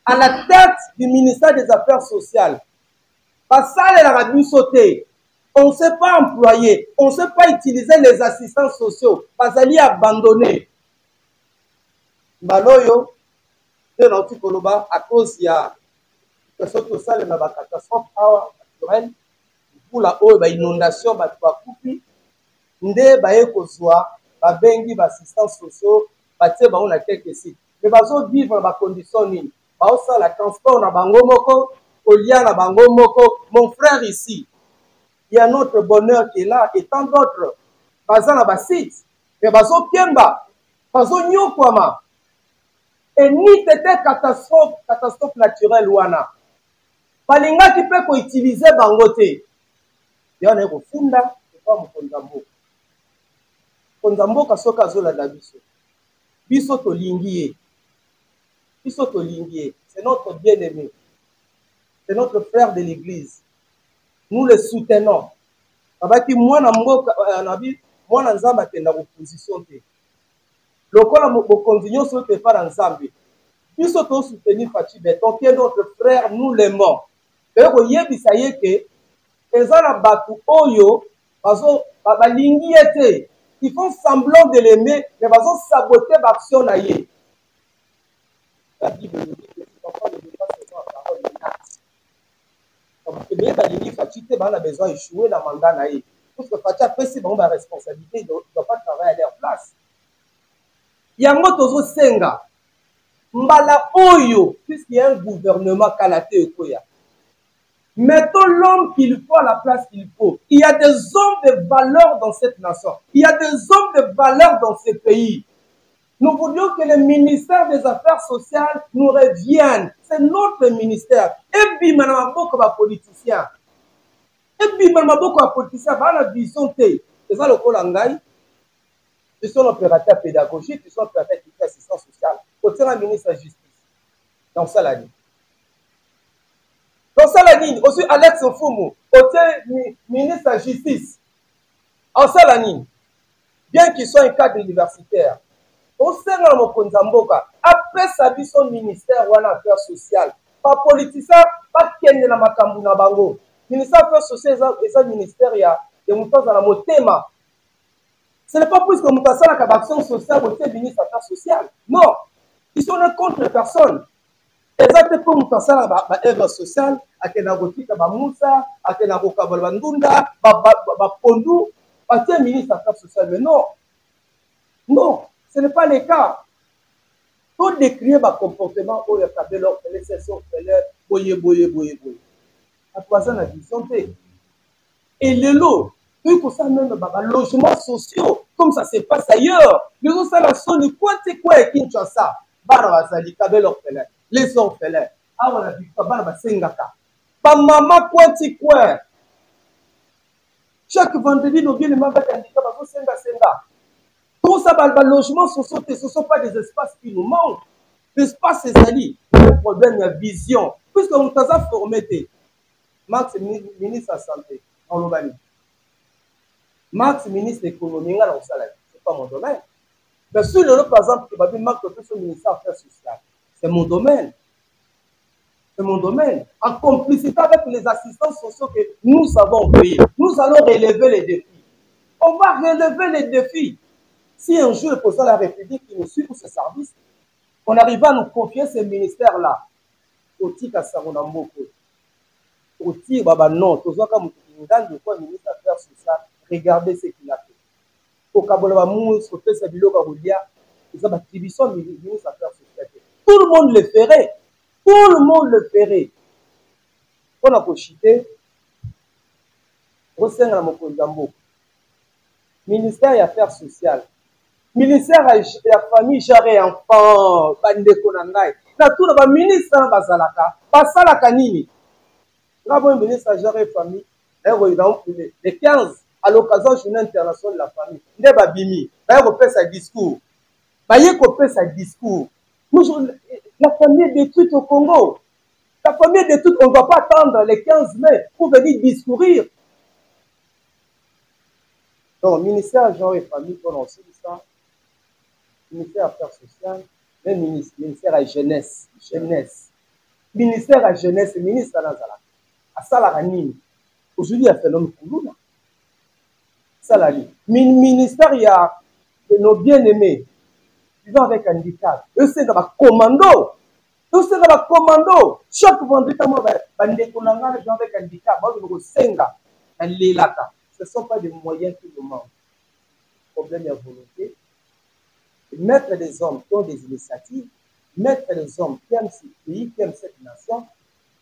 à la tête du ministère des Affaires sociales, parce que ça, la radio sauté. On ne sait pas employer, on ne sait pas utiliser les assistants sociaux, parce qu'ils sont abandonnés. Baloyo, nde nauti koloba à cause ya soki tosalema bacatastrophe awa naturelle mpula oyo bainondation bato bakufi nde baye kozwa babengi baassistance sociaux batie bango na quelque site me bazovivre na bacondition nini baosala transport na bango moko kolia na bango moko mon frère ici il y a notre bonheur qui est là et tant d'autres baza na basite me bazokemba bazonyokwama et ni tete catastrophe naturelle wana balingaki mpe koutilize bango te ya na kofunda epa mokonza mboka mokonza mboka soki azolanda biso tolingi ye c'est notre bien-aimé c'est notre frère de l'église nous le soutenons babaki mwana mboka nabi mwana nzambe akenda opposition te lokola bokonzi nyonso te epa na nzambe biso tosoutenir Faci Beton qui est notre frère nous l'aimons eye koyebisa ye ke eza na bato oyo balingi ye te ils font semblant de l'aimer mais bazosabote baaction na ye la Bible nous dit que si l'enfant ne veut pas se voir la parole de Dieu balingi Faci te bana besoin échouer na mandat na ye parce que Faci apesi bango baresponsabilité il ne doit pas travailler à leur place yango tozosenga mbala oyo puisqu'il y a un gouvernement kala te ekoya mettons l'homme qu'il faut à la place qu'il faut. Il y a des hommes de valeur dans cette nation. Il y a des hommes de valeur dans ce pays. Nous voulions que le ministère des Affaires sociales nous revienne. C'est notre ministère. Et puis, madame, beaucoup de politiciens. Et puis, madame, beaucoup de politiciens, dans la vision T. C'est ça le Kolangai. Ils sont opérateurs pédagogiques, ils sont opérateurs qui font assistance sociale. Côté la ministre de la Justice. Donc, ça l'a dit. Donc ça la ligne, aussi Alex Mfumu, côté ministre de la Justice, en ça la ligne, bien qu'il soit un cadre universitaire, au sein de Mokonza Mboka, après sa vie son ministère ou en affaires sociales, pas politicien, pas ken de la makambu na bango, ministère des affaires sociales et un ministère il y a moutons dans la motema. Ce n'est pas plus que moutons dans la action sociale au sein du ministre des affaires sociales. Non, ils sont contre personne. Exactement comme nous pensons à l'œuvre sociale, à Kenagotika, à Moussa, à Kenagoka, Bandunda, à Pondou, à un ministre des Affaires sociales. Mais non, non, ce n'est pas le cas. Tout décrire le comportement où il y a des gens qui sont boye. À quoi ça n'a vision. Et le lot, tout comme ça, même les logements sociaux, comme ça se passe ailleurs. Les gens, ça la sonne, quoi, c'est quoi, et Kinshasa, Barazali, Kabel orphelin. Les orphelins, ah on a vu pas mal sengaka. Pas maman quanti quoi. Chaque vendredi nous vient le maman handicap à senga. Tout ça le logement ce ne sont pas des espaces qui nous manquent. L'espace c'est sali. Le problème la vision. Puisque on t'a formé Max ministre de la santé en Lobani. Max ministre de l'économie dans le salaire. C'est pas mon domaine. Mais sur le par exemple que Babi Max le ministère des Affaires sociales. C'est mon domaine. C'est mon domaine. En complicité avec les assistants sociaux que nous avons payés, nous allons relever les défis. On va relever les défis. Si un jour, le président de la République qui nous suit pour ce service, on arrive à nous confier ces ministères-là. Oti Kassaronamboko. Oti Baba non. Tozoka Moutoukindane, de quoi ministre des Affaires sociales, regardez ce qu'il a fait. Au Kabola Mouss, au Fessa Biloka Roulia, ils ont activisé le ministre des Affaires sociales. Tout le monde le ferait. Tout le monde le ferait. On a cochité. Au sein de la Mokonzambo. Ministère des Affaires sociales. Ministère de la famille, jaré enfant, bande konangai. Na tout le ministre de Bazalaka. Basalaka nini. Bravo, ministre de jaré famille. Le 15, à l'occasion de la journée internationale de la famille. Ndeba Bimi. Baye kopé sa discours. Baye kopé sa discours. La famille détruite au Congo. La famille détruite, on ne doit pas attendre le 15 mai pour venir discourir. Donc, ministère de genre et famille, on a aussi dit ça. Ministère des Affaires sociales, même ministère de la jeunesse. Ministère de la jeunesse, ministre de la Zala. À Salaranine. Aujourd'hui, il y a un phénomène Koulouna. Salari. Ministère, il y a nos bien-aimés. Vivant avec un handicap. Eux, c'est dans le commando. Tout ça va commando. Chaque vendredi, avec handicap, ce ne sont pas des moyens qui nous manquent. Le problème est la volonté. Mettre des hommes qui ont des initiatives, mettre des hommes qui aiment ce pays, qui aiment cette nation,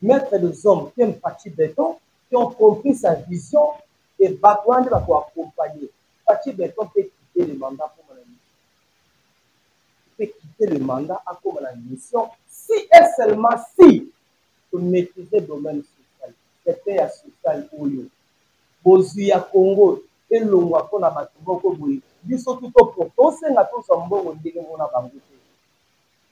mettre des hommes qui aiment Pachi Béton, qui ont compris sa vision et Batouane va pour accompagner. Pachi Béton peut quitter le mandat pour mon ami. Il peut quitter le mandat à comme la mission si et seulement si vous maîtrisez le domaine social. C'est un social pour vous. Bozuya Congo et le Mwa pour la Batouane. Biso tuto pour tosenga toza mbongo ndenge mona bango te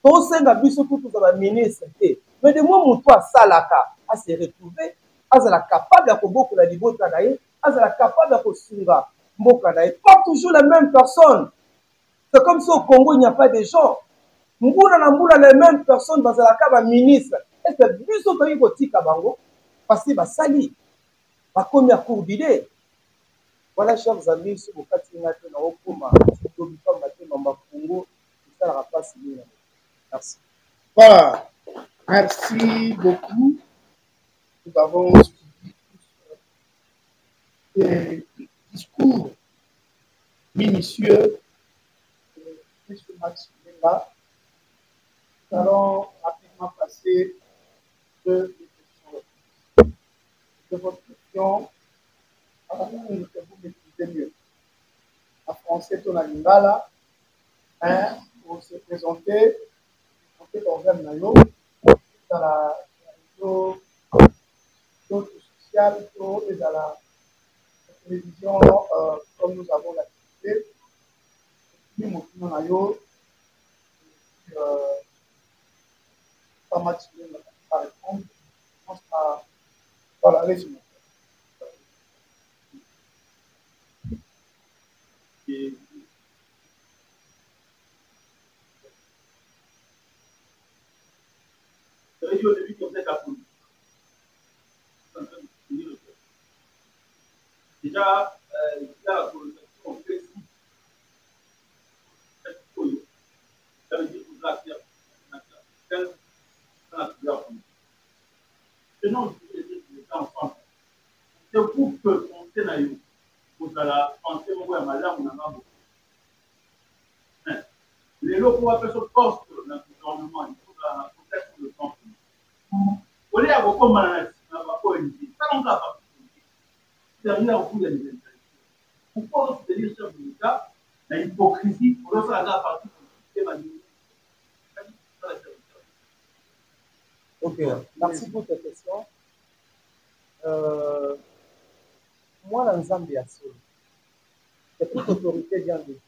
tosenga biso tuto za ministre te mais de moi mutu asalaka a se retrouver azala capable ya kobokola libota na ye azala capable ya kosunga mboka na ye pas toujours la même personne. C'est comme si au Congo il n'y a pas de gens mbula na mbula les mêmes personnes bazalaka ba ministre est ce biso toyi kotika bango parce que basali bakomi à court d'idée. Voilà, chers amis, si vous faites une atteinte au Koma, merci. Voilà. Merci beaucoup. Nous avons suivi des discours minutieux de M. Max Mbenga. Nous allons rapidement passer de votre question. Alors, vous maîtrisez mieux. En français, on a l'ingala, pour se présenter, on fait organe dans la réseau social et dans la télévision, comme nous avons l'activité. Puis, nous avons pas maximum à répondre. Je pense à voilà, résumé. Déjà, il y a la colonisation précise. Ça veut dire que la terre, sinon, les enfants, c'est vous que pensez à vous. Vous allez penser au moins madame ou madame. Les locaux appellent ce poste dans le gouvernement, il faut la protection de temps. Au lieu de vous ça n'a pas c'est rien au bout des intérêts. Pourquoi se dire chef de l'État, l'hypocrisie, pour le faire la partie Ok, merci pour ta question. Moi, dans Zambie, c'est toute autorité vient de Dieu.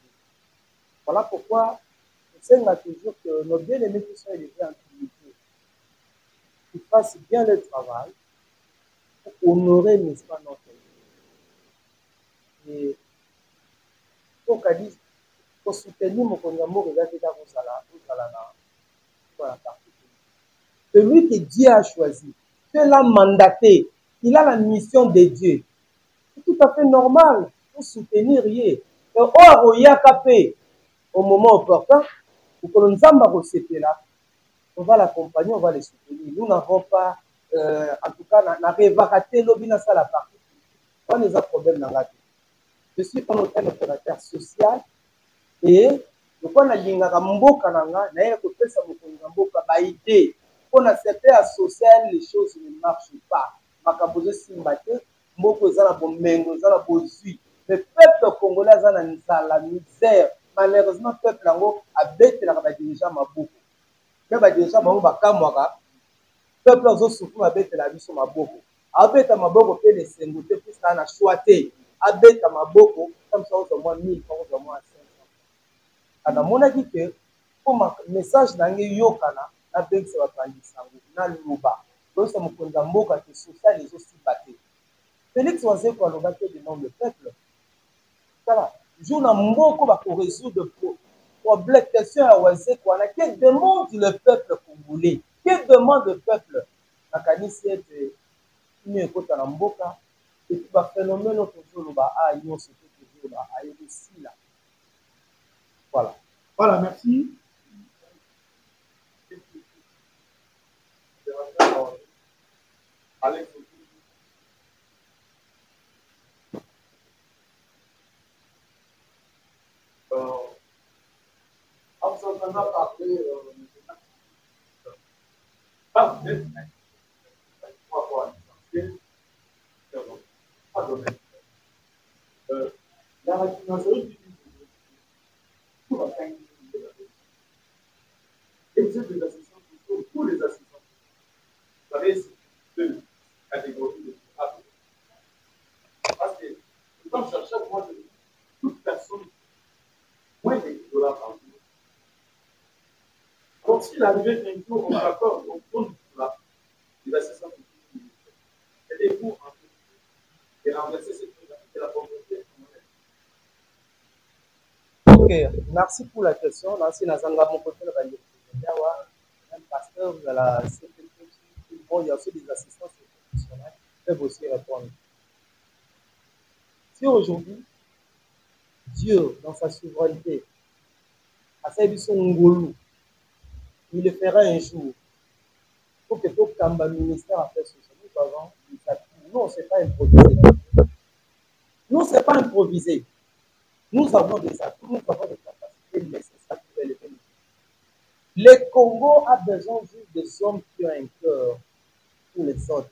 Voilà pourquoi je sais toujours que nos bien-aimés qui sont élevés en communauté, qu'ils fassent bien le travail pour honorer, n'est-ce pas, notre vie. Et pour qu'à dire, pour soutenir mon conyamour, regardez là, vous allez la partie. Celui que Dieu a choisi, Dieu l'a mandaté, il a la mission de Dieu. C'est tout à fait normal pour soutenir rien. Et or, au moment opportun, pour que nous ayons là, on va l'accompagner, on va les soutenir. Nous n'avons pas, en tout cas, on a révaraté l'obéissance à la partie. On a des problèmes dans la vie. Je suis un opérateur social et le point de vue mboka nanga na yé côté ça mboka ba idée on a secteur social les choses ne marchent pas makabozo simbate mboko ezala bomengo ezala bozui le peuple congolais a la misère malheureusement peuple yango abetela ba dirigeant maboko ke ba dirigeant bango bakamwaka peuple ozo souffrir abetela biso maboko abeta maboko pe les sengo te plus na choité abeta maboko comme ça au moins 1000 au moins 500 ana mona ki ke comme message na ngi yokana na bengisa bapangisa na luba donc ça mokonza mboka ke social les aussi batté Félix Wazeko aloba ke de nom le peuple voilà jour na mboko ba ko résoudre problème question à Wazeko wana que demande le peuple congolais que demande le peuple na kanisi ete ni ekota na mboka et puis ba phénomène toujours ba a yo c'est toujours ba a ici là. Voilà. Voilà, merci. Alex, on s'entendra parler pas peut-être, mais trois fois l'essentiel, pas domaine. La raffination du tout va faire exerce des assistants sociaux, tous les assistants. Vous savez, c'est deux catégories de travail. Parce que, quand je cherchais, moi, je dis, toute personne, moins de $10 par jour. Donc, s'il arrivait un jour, on s'accorde, on tourne pour les assistants sociaux. C'est des cours en fait. Et renverser cette chose de la pauvreté. Ok, merci pour la question. Merci Nazanga, mon côté, un pasteur de la CPT. Bon, il y a aussi des assistants professionnels qui peuvent aussi répondre. Si aujourd'hui, Dieu, dans sa souveraineté, a servi son ngolou, il le fera un jour. Pour que tout le ministère a fait ce que nous avons, nous, on ne s'est pas improvisé. Nous, ce n'est pas improvisé. Nous avons des atouts, nous avons des capacités nécessaires pour élever le pays. Le Congo a besoin juste des hommes qui ont un cœur pour les autres.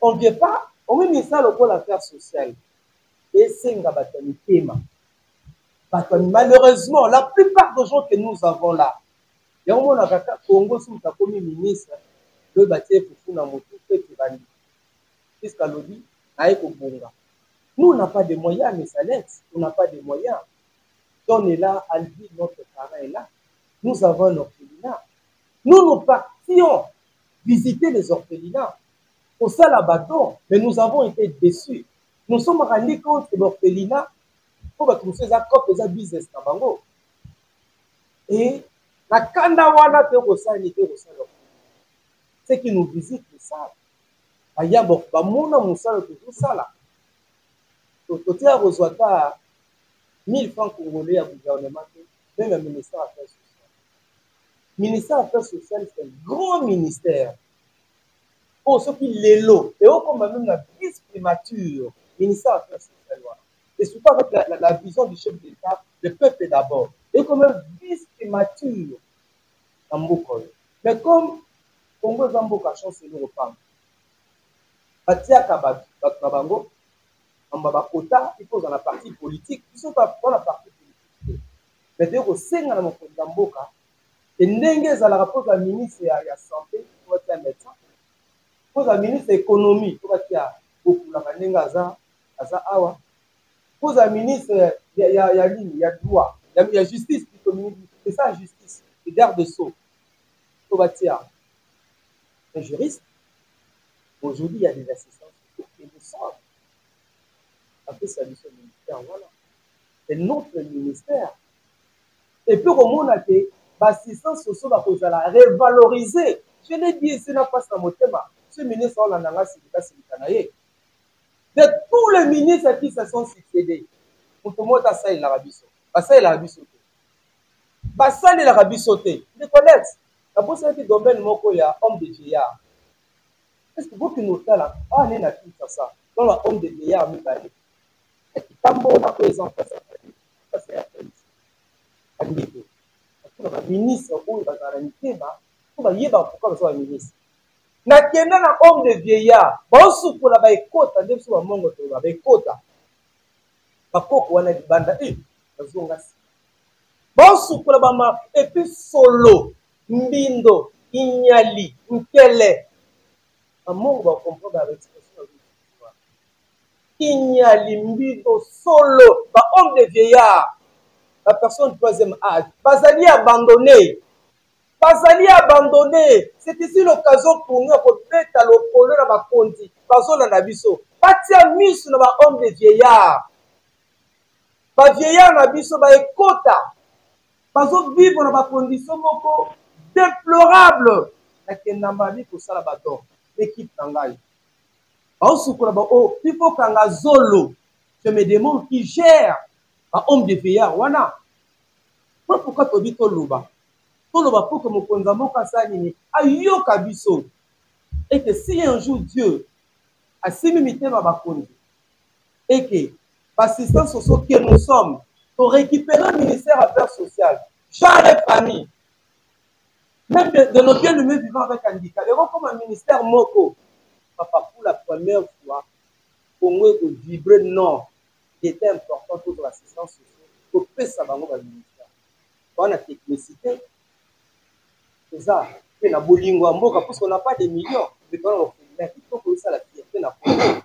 On ne vient pas, on met ça le pôle affaires sociales. Et c'est un batami tema. Malheureusement, la plupart des gens que nous avons là, il y a un moment où Congo, si nous avons mis ministre, le bâtiment pour faire un moto, puisqu'à l'audio, nous, on n'a pas de moyens, mais ça l'aide. On n'a pas de moyens. On est là, Albi, notre parent est là. Nous avons un orphelinat. Nous partions visiter les orphelinats. Pour ça, la bâton, mais nous avons été déçus. Nous sommes rendus compte que l'orphelinat, pour que nous faisons un cop de business dans Bango. Et la Kandawana, ceux qui nous visitent, ils savent. Il y a beaucoup de monde qui savent tout ça là. Côté à Roswata, 1000 francs congolais à gouvernement, même le ministère Affaires sociales. Le ministère Affaires sociales, c'est un grand ministère. Pour ceux qui l'élo, et au comme même la vice-primature, ministère Affaires sociales. Et surtout avec la vision du chef d'État, le peuple d'abord. Et comme même vice-primature en Mokol. Mais comme Congo Zamboka chance c'est le repas. Batia Kabab, Babango. En Babakota, il faut dans la partie politique, ils sont pas dans la partie politique. Mais dès que c'est dans mon Zamboka, et Nengue à la rapport de la ministre de la Santé, pour être un médecin, pour la ministre de l'Économie, pour être beaucoup la Nengue Aza Awa, pour la ministre, il y a droit, il y a justice, c'est ça la justice, le garde de sceaux, pour être un juriste. Aujourd'hui, il y a des assistants qui nous sortent. Après, c'est le ministère, voilà. C'est notre ministère. Et puis, au monde, l'assistance sociale va la révaloriser. Je l'ai dit, c'est la passe à mon thème. Ce ministre, on a de tous les ministres qui se sont succédés, pour que moi, ça, il a rabisso. Ça, il a rabisso. Ça, il a rabisso. Les collègues, la bourse qui domaine, il y a homme de vieillard. Est-ce que vous qui nous là, on est natif à ça. Dans la homme de vieillard, nous allons. Ministre ou ministre. Nakenda na homme de vieillard, bonsu pour la baikota, nde so mongo to la baikota. Bakoko wana libanda bazonga. Bonsu pour la bama et puis solo, mbindo, inyali, nkele. Amongo ba comprendre avec expression. Inyali, mbindo, solo, ba homme de vieillard. La personne du troisième âge. Bazali abandonné. Bazali abandonné. C'est ici l'occasion pour nous de mettre à l'opposé dans ma conti. Bazona nabiso. Batia mis sur ma homme de vieillard. Ba vieillard nabiso ba ekota. Bazo vivre dans ma condition moko déplorable. La kenamani pour ça la bateau. L'équipe n'engaille. Il faut qu'un zolo. Je me demande qui gère un homme de vieillard. Pourquoi tu dis Toluba? Toluba pour que mon konzamo kasani ayo kabiso. et que si un jour Dieu a simimité ma bakonde et que l'assistants sociaux que nous sommes pour récupérer le ministère Affaires sociales, genre et famille, même de nos bien-aimés vivant avec handicap, et comme un ministère Moko, papa, pour la première fois, au moins que vibrer non, qui était important pour l'assistance sociale, pour faire ça dans le ministère. On a technicité, c'est ça. Et na bolingo mboka parce qu'on n'a pas de millions, mais quand on fait il faut que ça la fierté na Congo.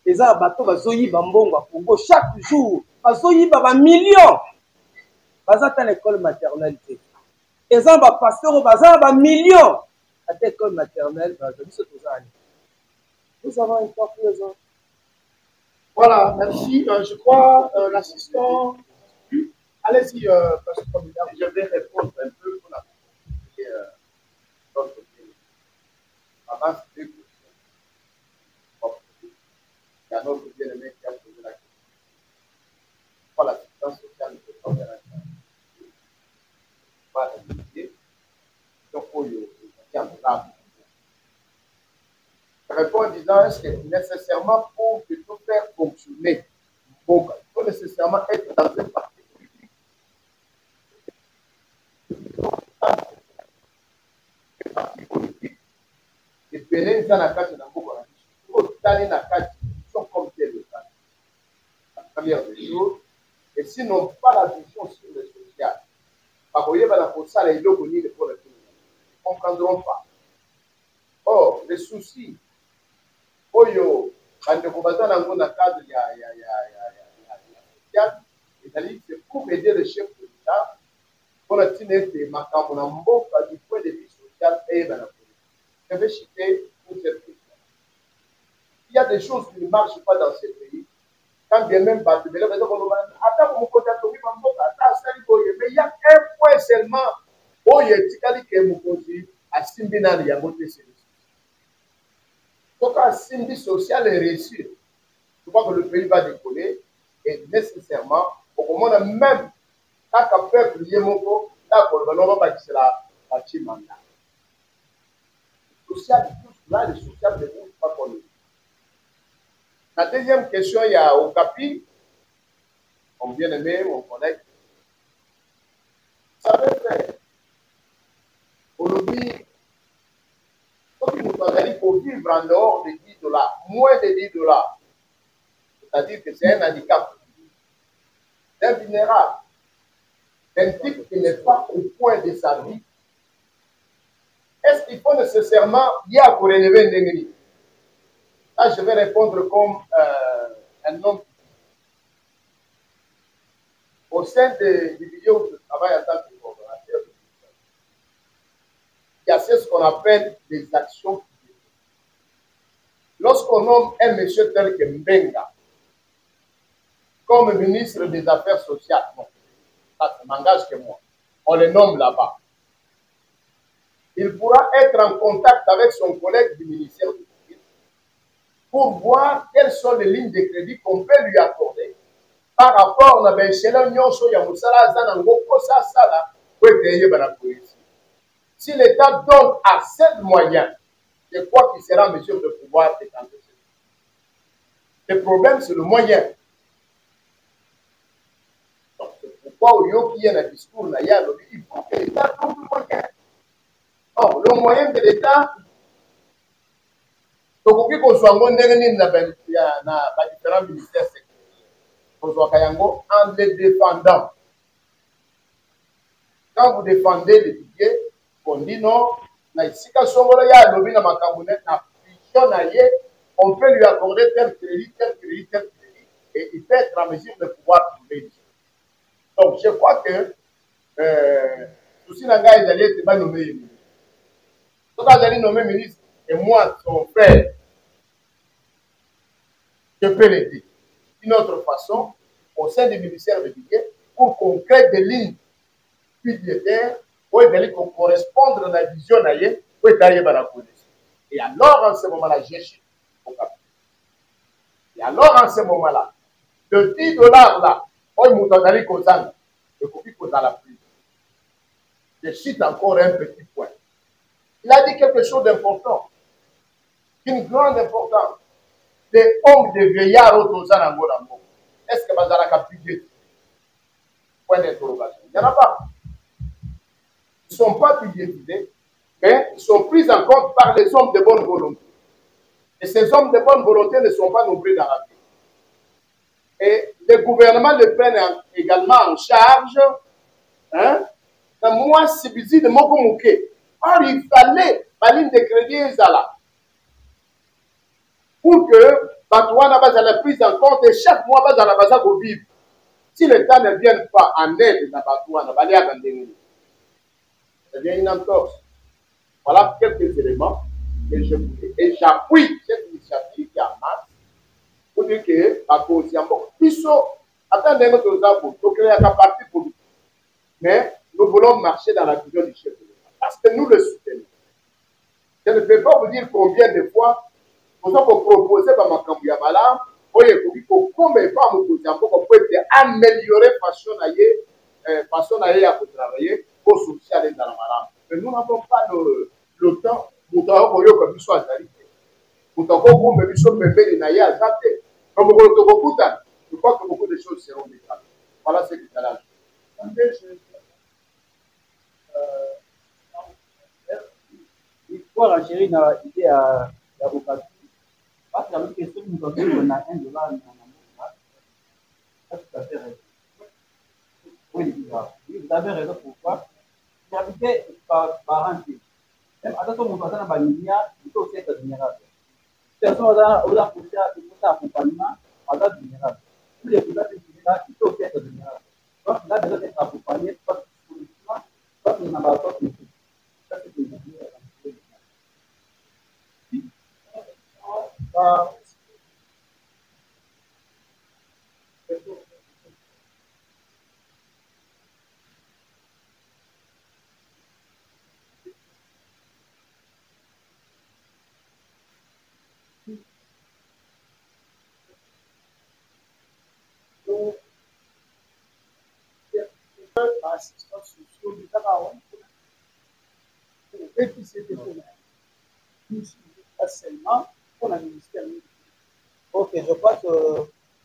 Et ça bateau bazoyi bambongo à Congo chaque jour, bazoyi ba millions. Baza à l'école maternelle. Et ça ba pasteur baza ba millions à l'école maternelle, nous avons une fois plus. Voilà, merci. Je crois l'assistant. Allez-y, pasteur Communard. Je vais répondre un peu pour la avant, c'est deux questions. Il y a notre bien-aimé qui a posé la question. Pourquoi l'assistance sociale ne peut pas faire un travail? Pas réaliser. Donc, il y a un travail. Je réponds en disant, est-ce que nécessairement pour que tout faire fonctionner, il faut nécessairement être dans un parti politique. Parti politique. Et Périn, ça n'a pas de n'importe quoi. Sont comme tel le cas. La première des choses. Et s'ils n'ont pas la vision sur le social, parce qu'il y a pour ça les deux connus pour les ne comprendront pas. Or, les soucis, Oyo, quand on va dans le cadre, c'est pour aider le chef de l'État pour la tinette Makambo du point de vue social et économique. Je vais citer pour cette question. Il y a des choses qui ne marchent pas dans ce pays. Quand bien même, mais il y a un point seulement où il y a un Simbina de Yabote. Donc, un Simbi social est réussi. Je crois que le pays va décoller et nécessairement, au moment même, quand un peuple y est moko, d'accord, on va bâtir la mandat. Le social, tout cela, le social ne bouge pas pour nous. La deuxième question, il y a Okapi, mon bien-aimé, mon collègue. Ça veut faire. Aujourd'hui, comme nous avons dit, il faut vivre en dehors de $10, moins de $10. C'est-à-dire que c'est un handicap. C'est un vulnérable. Un type qui n'est pas au point de sa vie. Est-ce qu'il faut nécessairement y avoir pour relever un ennemi? Là, je vais répondre comme un homme. Au sein du milieu où je travaille en tant que coordonnateur, il y a ce qu'on appelle des actions publiques. Lorsqu'on nomme un monsieur tel que Mbenga comme ministre des Affaires sociales, non, ça ne m'engage que moi, on le nomme là-bas. Il pourra être en contact avec son collègue du ministère du Tourisme pour voir quelles sont les lignes de crédit qu'on peut lui accorder par rapport à si l'État donne assez de moyens, je crois qu'il sera en mesure de pouvoir décanter. Le problème, c'est le moyen. Donc, c'est pourquoi il y a un discours, il faut que l'État trouve le moyen. Or, le moyen de l'État, donc, on soit dans différents ministères en les défendant. Quand vous défendez les budgets, on dit non, on peut lui accorder tel crédit, et il peut être en mesure de pouvoir trouver. Donc, je crois que souci n'a pas été nommé ministre. Donc, quand j'allais nommer ministre, et moi, son père, je peux l'aider. D'une autre façon, au sein du ministère du budget, pour qu'on crée des lignes budgétaires où il faut correspondre à la vision d'ailleurs, où il y a la connaissance. Et alors, en ce moment-là, j'ai chiffre au capital. Et alors, en ce moment-là, le $10 là, où il m'a donné Kozan, le copie Kozan la prise. Je cite encore un petit point. Il a dit quelque chose d'important. d'une grande importance. Les hommes de veillard autour de est-ce que Bazara a publié? Point d'interrogation. Il n'y en a pas. Ils ne sont pas budgétisés, mais ils sont pris en compte par les hommes de bonne volonté. Et ces hommes de bonne volonté ne sont pas nombreux dans la vie. Et les gouvernements le prennent également en charge. Hein? Moi, c'est bizarre de mon communiqué. Or, il fallait ma ligne de crédit là pour que Batouana base à la prise en compte et chaque mois base à la base à vivre. Si l'État ne vient pas en aide dans Batouana, c'est bien une entorse. Voilà quelques éléments que je voulais. Et j'appuie cette initiative qui est en marche pour dire que à cause de Piso, attendez notre exemple pour créer un parti politique. Mais nous voulons marcher dans la vision du chef de l'État parce que nous le soutenons. Je ne peux pas vous dire combien de fois nous avons proposé par ma Kambouyabala, pour combien de fois nous peut améliorer façon à travailler pour social dans la malade. Mais nous n'avons pas le temps pour que nous soyons allés. Pour que nous soyons allés. Comme je crois que beaucoup de choses seront déclarées. Voilà ce que c'est là. Il faut renchérir dans l'idée à l'avocat. Parce que la question que nous avons, on a $1 dans la monnaie. Ça, tout à fait raison. Oui, vous avez raison. Pourquoi? J'habitais par parenté. Même à ce moment, on a il faut aussi être vulnérable. Si on a poussé à accompagnement, on a vulnérable. Tous les poussées vulnérables, il faut aussi être vulnérable. Donc, il a besoin d'être accompagné, pas politiquement, pas qu'il n'a pas de ça, c'est ce que je dis. Assistance sociale du Cameroun. Et puis c'était pour pas seulement pour la ministère. Ok, je crois que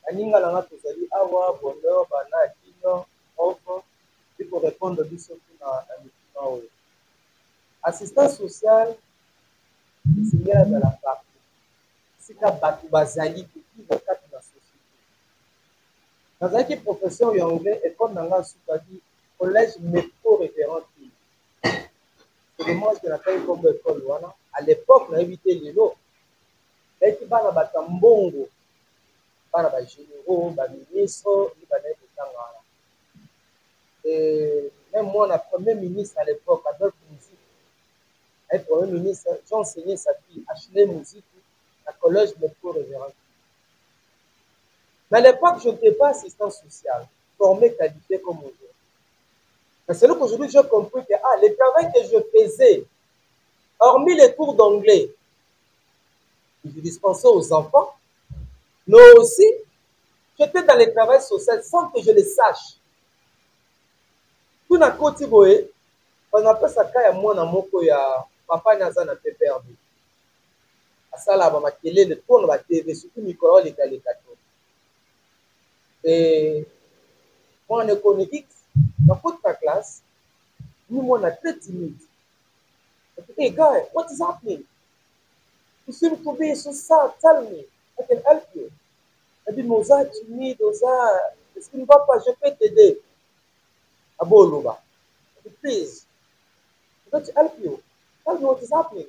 Aninga Langa Tozali Awa, Bonheur, Bana, Kino, Offre, il faut répondre à la assistance sociale, c'est à la part. C'est qu'à Batu Bazali qui vit dans la société. Dans un professeur anglais, école Nanga Soukadi, collège métro référent. C'est le monde que n'a pas eu comme école. À l'époque, on a évité les lots. Et qui va dans Batambongo, va dans les généraux, les ministres, et même moi, le premier ministre à l'époque, Adolphe Musique, le premier ministre, j'ai enseigné sa fille, Achille Musique, à collège métro référent. Mais à l'époque, je n'étais pas assistant social, formé, qualifié comme aujourd'hui. Mais c'est là qu'aujourd'hui, j'ai compris que le travail que je faisais, hormis les cours d'anglais, je dispensais aux enfants, mais aussi, j'étais dans le travail social sans que je le sache. Tout n'a côté boé, on appelle ça quand il y a moi dans mon coin, papa n'a pas perdu. À ça là, ma télé, le tourne la TV, surtout micro les gars. Et moi en économique, dans toute ta classe, nous on a très timide. Hey guy, what is happening? You seem to be so sad. Tell me, I can help you. I dit Moza, tu need Oza. Est-ce qu'il ne va pas? Je peux t'aider. Aboluba. Please, I'm going to help you. Tell me what is happening.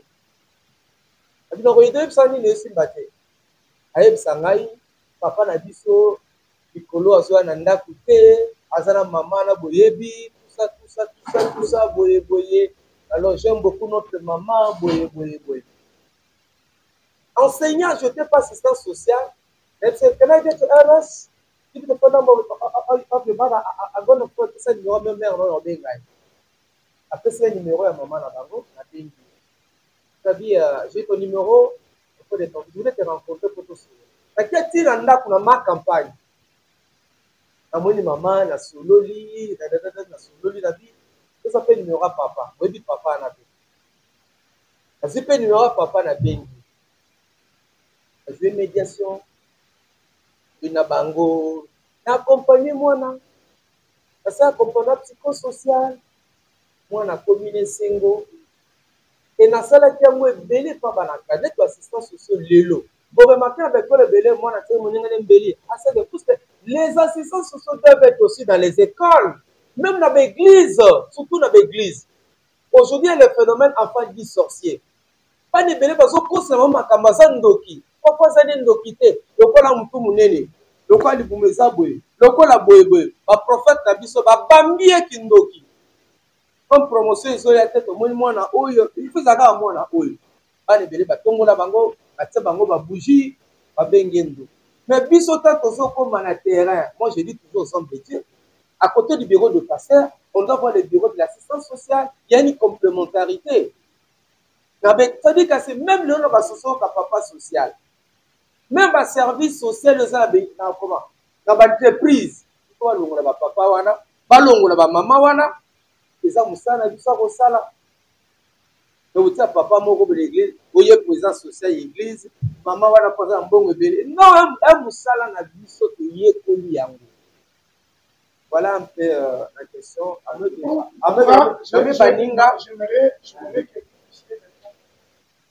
I dit non, il doit s'en aller aussi battre. Aïe, sangai, papa n'a dit so. Piccolo azwa na ndaku te, azana maman na boyebi, tout ça, boye. Alors j'aime beaucoup notre maman, boye. Enseignant, je n'étais pas assistant social. And said, can I get to LS? Give the phone number of your mother. I'm going to put the numéro de mère dans le bengai. Après c'est le numéro de maman na bango, na bengi. C'est-à-dire, j'ai ton numéro, je voulais te rencontrer pour tout ça. Qu'est-ce qu'il y a dans ma campagne? Amoni maman na sololi na vie ça fait numéro papa oui papa na vie ça fait numéro papa na bengi azwi médiation na bango na accompagner mwana asa accompagner psychosocial mwana akomi na esengo e nasalaki yango ebele mpa banakade to assistance sociale lelo boremake na bekole ebele mwana te moningane mbeli aseke puisque les assistants sociaux doivent être aussi dans les écoles même dans l'église surtout dans l'église aujourd'hui le phénomène enfant dit sorcier pas de belé bazokosela bango makambo aza ndoki poko azali ndoki te lokola motu monene lokola libumu eza boye lokola boyeboye baprofete na biso babambi eki ndoki comme promotion ezoya te tomoni mwana oyo ifo ezalaka mwana oyo bana ebele batongola bango batia bango babougie babenge ndo mais biso ta tozokoma na terrain moi je dis toujours aux hommes de Dieu à côté du bureau de pasteur on doit voir le bureau de l'assistance sociale il y a une complémentarité. C'est-à-dire que c'est même le nom de la papa social. Même le service social, comment dans l'entreprise, il faut que papa wana, balongo la maman wana, les gens musana, ils sont sala. Donc tu as papa moko de l'église, oye présent social l'église, maman wana présent bon belé. Non, un musala na biso to ye koli yango. Voilà un peu la question. J'aimerais que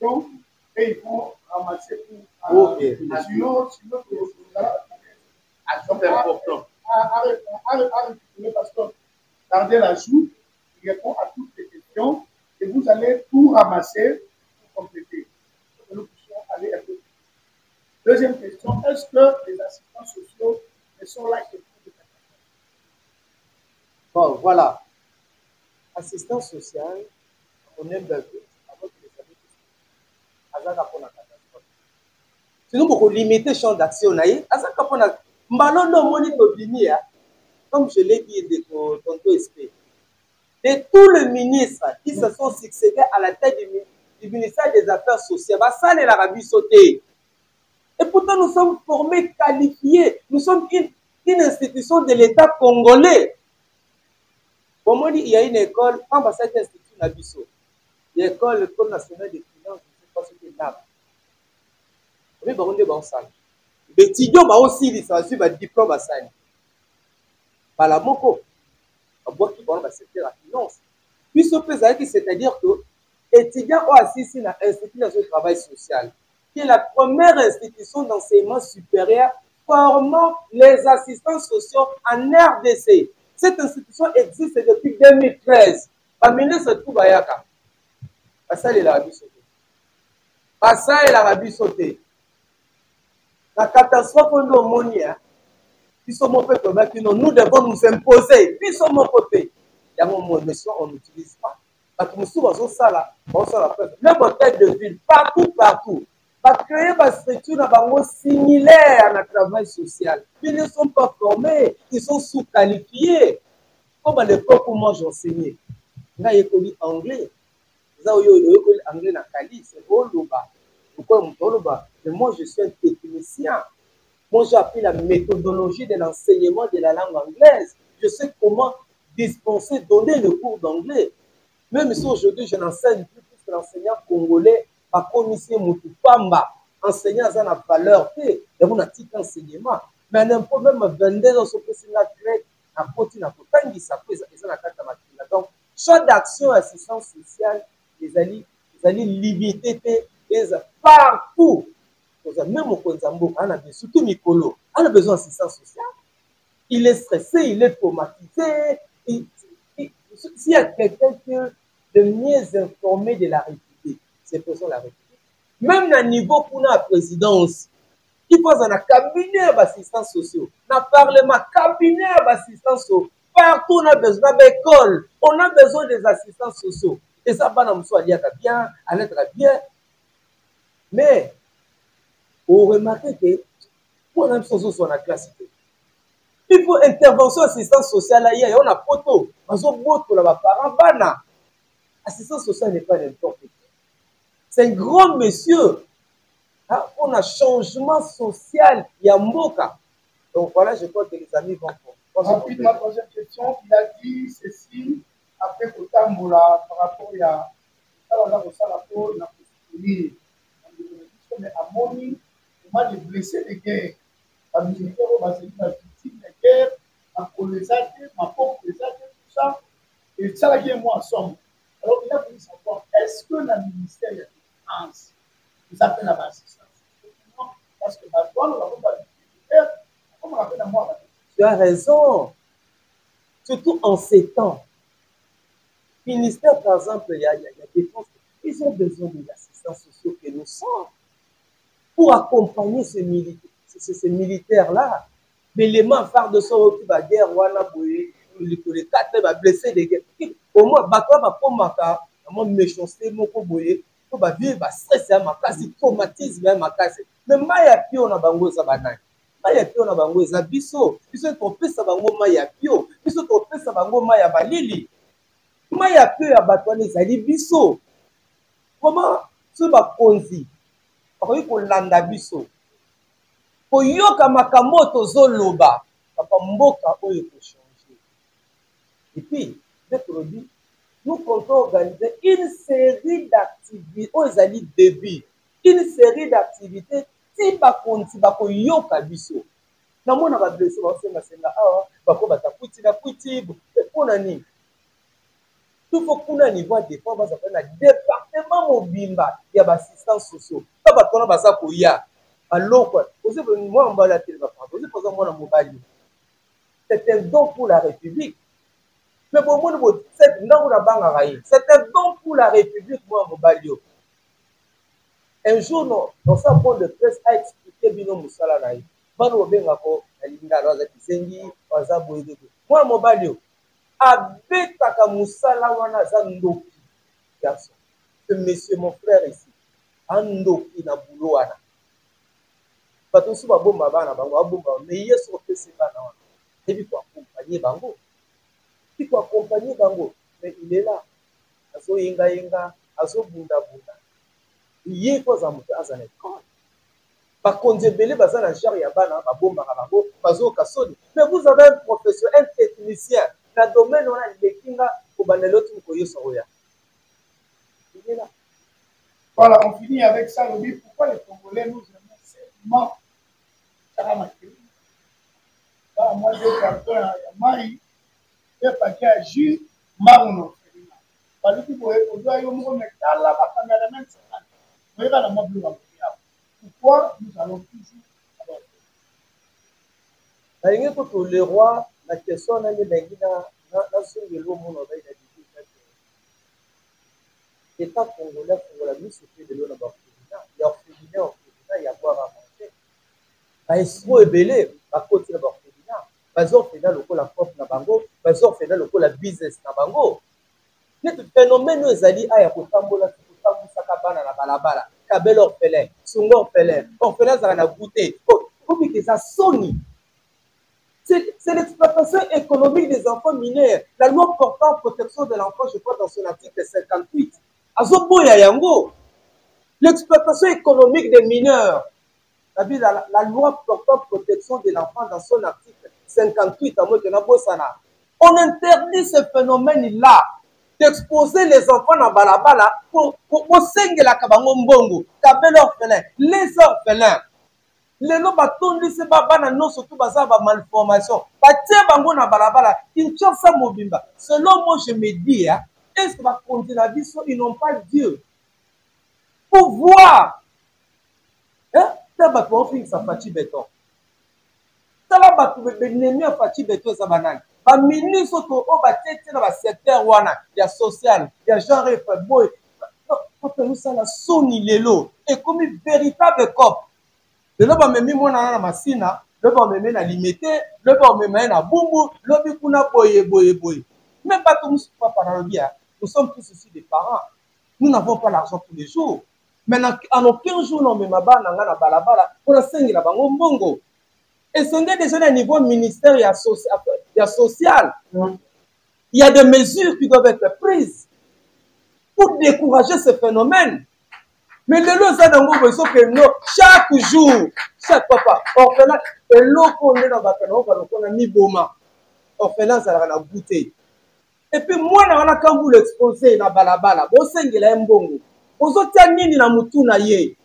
donc, et ils vont ramasser pour. Okay. Sinon, c'est important. Parce que gardez la joue, il répond à toutes les questions et vous allez tout ramasser pour compléter. Pour que nous puissions aller un peu plus. Deuxième question, est-ce que les assistants sociaux ne sont là que pour les bon, voilà. Assistance sociale, on aime bien. Sinon, pour limiter le champ d'action, comme je l'ai dit de tous les ministres qui se sont succédés à la tête du ministère des Affaires sociales, ça c'est l'Arabie sautée. Et pourtant, nous sommes formés, qualifiés. Nous sommes une institution de l'État congolais. Pour moi, il y a une école, ambassade institut Nabiso. L'école nationale des finances, je ne sais pas ce que c'est là. Mais bon, on est bon ça. Les étudiants aussi, ils sont suivre un diplôme à ça. Par la moko, on voit qu'ils vont secteur la finance. Puis ce que c'est-à-dire que étudiants ont assisté à l'Institut national du travail social, qui est la première institution d'enseignement supérieur formant les assistants sociaux en RDC. Cette institution existe depuis 2013. Parmi se trouve à Yaka. Ça, c'est l'Arabie sautée. Ça, c'est l'Arabie sautée. La catastrophe de l'homonia, qui sont mon peuple, nous devons nous imposer. Qui sont mon peuple. Il y a mon mot, mais on n'utilise pas. Parce que nous sommes ça là, même en tête de ville, partout. Va créer une structure similaire à la travail social. Ils ne sont pas formés, ils sont sous-qualifiés. Comme à l'époque où moi j'enseignais, là, il y a anglais. Anglais na Cali, c'est Oloba. Pourquoi Oloba? Mais moi, je suis un technicien. Moi, j'ai appris la méthodologie de l'enseignement de la langue anglaise. Je sais comment dispenser, donner le cours d'anglais. Même si aujourd'hui, je n'enseigne plus que l'enseignant congolais, ma commission Moutupamba, enseignant à la valeur, et on a petit enseignement. Mais un problème, 22 ans, sur la grec, à côté, à côté, donc, champ d'action, assistance sociale, les alliés limiter partout. Même au Konzambo, surtout Mikolo, on a besoin d'assistance sociale. Il est stressé, il est traumatisé. S'il y a quelqu'un qui est le mieux informé de la République, c'est pour ça la République. Même à niveau pour la présidence, il faut un cabinet d'assistance sociale, un parlement, cabinet d'assistance sociale. Partout, on a besoin d'école, on a besoin des assistants sociaux. Et ça, on a bien, à l'être bien. Mais, vous remarquez que, pour la chose sur la classe, il faut intervention assistance sociale, là, il y a un photo, on a parents, assistance sociale n'est pas n'importe quoi. C'est un grand monsieur. On a changement social, il y a Mboka. Donc voilà, je crois que les amis vont comprendre. Ensuite, ma troisième question, il a dit ceci, après Kotambola, par rapport à mais à Moni, moi, les blessés de guerre. Les militaires, c'est une victime de guerre, ma colonisation, ma pauvre colonisation, tout ça. Et ça, là, moi, en somme. Alors, il a voulu savoir, est-ce que le ministère de la Défense, vous appelez la assistance? Parce que maintenant, nous n'avons pas de militaire, comme on appelle à moi. Tu as raison. Surtout en ces temps. Le ministère, par exemple, il y a défense. Ils ont besoin de l'assistance sociale que nous sommes pour accompagner ces militaires-là. Mais les mains phares de son qui va guerre, les quatre va blesser des guerres. Au moins, Bakwa va pas méchanceté, mon coboye, pour va vivre, va stresser ma casse, traumatisme ma casse. Mais Maya Pio na bango sa banane. Maya Pio na bango za biso. Biso topé sa bango Maya Pio. Biso topé sa bango Maya Balili. Maya Pio ya batwane zali biso. Comment ce va konzi? Akoyi ko landa biso. Ko yoka makamoto zoloba. Papa mboka oyo ko changer. Et puis, d'autres dit, nous comptons organiser une série d'activités, aux alliés début, une série d'activités, si bakonti bako yoka biso. Na mona ba blessé ba senga senga awa, bako batakuti na kuti, pona ni. Tout faut kuna niveau de fois ba s'appelle na département mobimba, il y a assistance sociale. Pas ba tona ba sa ko ya. Alors quoi, aussi moi on va la télé ba prendre. Aussi par exemple moi na mobile. C'est un don pour la République. Mais pour moi, c'est un don pour la République, moi, Mobalio. Un jour, dans sa point de presse, a expliqué Bino Moussala Naï. Bano Bengako, Alinga, Razakisengi, Wazaboye. Moi, Mobalio, Abetaka Moussala Wana Zandoki. Garçon. Ce monsieur, mon frère ici, Andoki na Boulouana. Bato Souba Bomba Bana Bango, Abomba, mais hier sur le PC Bana. Et puis pour accompagner Bango. Il faut accompagner Bango, mais il est là. Azo yenga yenga, azo bunda bunda. Il faut amuter à une école. Par contre, belé bazan na jar ya bana ba bomba ka bango, bazo kasoni. Mais vous avez un professeur, un technicien, dans le domaine on a les kinga ko baneloti ko yoso roya. Il est là. Voilà, on finit avec ça. Pourquoi les Congolais nous aiment seulement Saramaki? Moi, je carton à Yamai. Et pas qu'il agit, Maruno. Parce que vous voyez, on met là, la caméraman, c'est ça. Vous voyez, la mobile, pourquoi nous allons toujours alors pour le roi, la question est la seule de l'eau, mon oreille, la difficulté. L'État congolais, pour la vie, c'est de l'eau là-bas. Il y a orphelinat, il y a boire à manger. Il faut ébeler, à côté de l'orphelinat. Bazor fait dans le coup la propre na bango, bazor fait dans le coup la business na bango. Le phénomène nous a dit ah ya kotambola kotambu sakabana na balabala, kabel orphelin, songo orphelin, orphelin ça na goûter. Comment que ça sonne? C'est l'exploitation économique des enfants mineurs. La loi portant protection de l'enfant, je crois dans son article 58. Azoboya yango. L'exploitation économique des mineurs. La loi portant protection de l'enfant dans son article 58, on interdit ce phénomène-là d'exposer les enfants dans balabala pour sentir la kabango mbongo, kabel orphelin, les orphelins. Les noms batondi se babana non surtout basa ba malformation. Batie bango na balabala, ils cherchent ça mobimba. Selon moi je me dis, est-ce que va continuer la vie ils n'ont pas Dieu pour voir. Hein? Ça va pour finir ça fati béton. Tala batu benemi afati beto za banane ba ministre to o ba tete na ba secteur wana ya social ya genre boy quand nous ça la soni lelo et comme véritable cop le ba memi mona na masina le ba memi na limité le ba memi na bumbu le bi kuna boye même pas tout pas par bien nous sommes tous ici des parents nous n'avons pas l'argent tous les jours maintenant en aucun jour non mais mabana na balabala pour la sengi la bango mbongo. Et ce n'est déjà à niveau ministère et social. Il y a des mesures qui doivent être prises pour décourager ce phénomène. Mais le lot, ça chaque jour, chaque papa, orphelin, et l'eau qu'on est dans on a mis boma. Orphelin, ça a goûté. Et puis, moi, quand vous l'exposez dans balabala, vous avez un mbongo. Vous avez un nini na mutu na ye.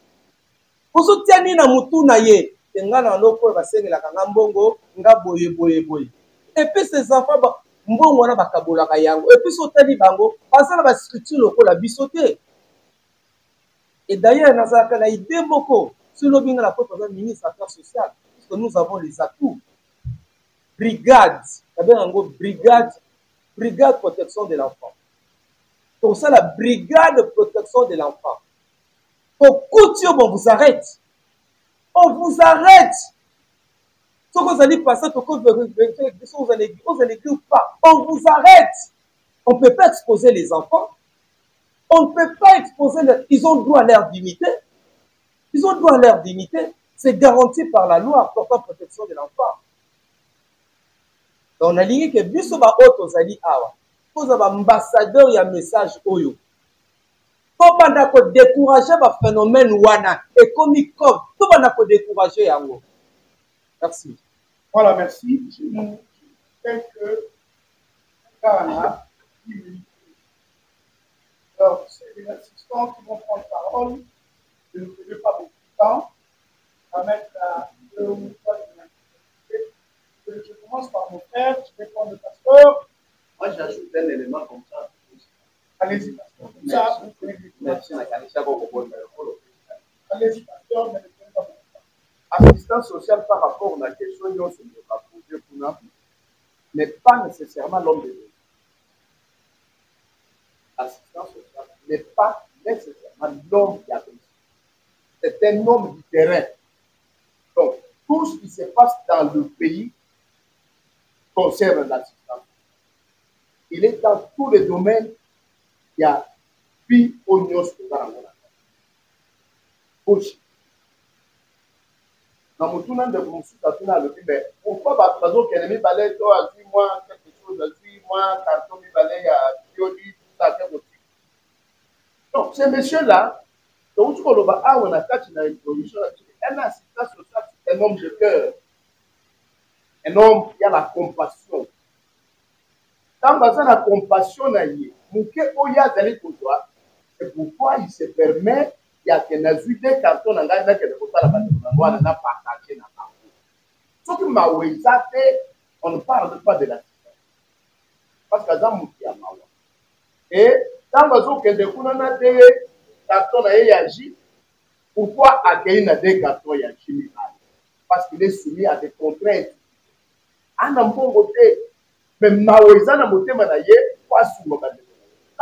ozotia nini na mutu na ye nga na loko basengelaka nga mbongo nga boye boye boye et puis ces enfants mbongo wana bakabolaka yango et puis sotali bango baza na bastructure lokola biso te. Et d'ailleurs nazalaka na idée moko sur lobinga la propre ministre affaires sociales parce que nous avons les atouts. Brigade protection de l'enfant. Pour ça la brigade protection de l'enfant. Au coup de on vous arrête. On vous arrête. Ce que vous allez passer, vous allez dire pas. On vous arrête. On ne peut pas exposer les enfants. On ne peut pas exposer. Ils ont droit à leur dignité. Ils ont droit à leur dignité. C'est garanti par la loi portant protection de l'enfant. Donc, on a lié que biso ba auto zali awa. Vous avez ambassadeur et un message oyo. Comment on a découragé le phénomène wana et comme comment on a découragé yango. Merci. Voilà, merci. Je sais que Ghana, alors c'est les assistants qui vont prendre parole. Je ne fais pas beaucoup de temps. On va mettre à 2 ou 3 minutes. Je commence par mon frère, je vais prendre le pasteur. Moi, j'ajoute un élément comme ça. Allez-y, pasteur. Comme ça, vous pouvez Merci. Allez-y, pasteur, mais ne prenez pas beaucoup de temps. Assistance sociale par rapport à la question dont se va poser pour nous n'est pas nécessairement l'homme de Dieu. Assistance sociale n'est pas nécessairement l'homme qui a besoin. C'est un homme du terrain. Donc, tout ce qui se passe dans le pays concerne l'assistance. Il est dans tous les domaines. Il y a puis oignons que dans la bouche. Dans mon tournant de mon sous, mais pourquoi parce que l'ennemi balai toi à 10 mois quelque chose, à 10 mois, carton mi balai à Bioli, tout ça, quelque chose. Donc, ces messieurs-là, donc, on a catch une introduction, un assistant social, c'est un homme de cœur. Un homme qui a la compassion. Quand on a la compassion, c'est pourquoi il se permet, il y a des cartons dans la partagé. Ce qui m'a on ne parle pas de la parce que ça m'a et quand on a des cartons agi, pourquoi accueillir des cartons agi? Parce qu'il est soumis à des contraintes. En un bon côté, mais Maouéza n'a pas pas sous le là,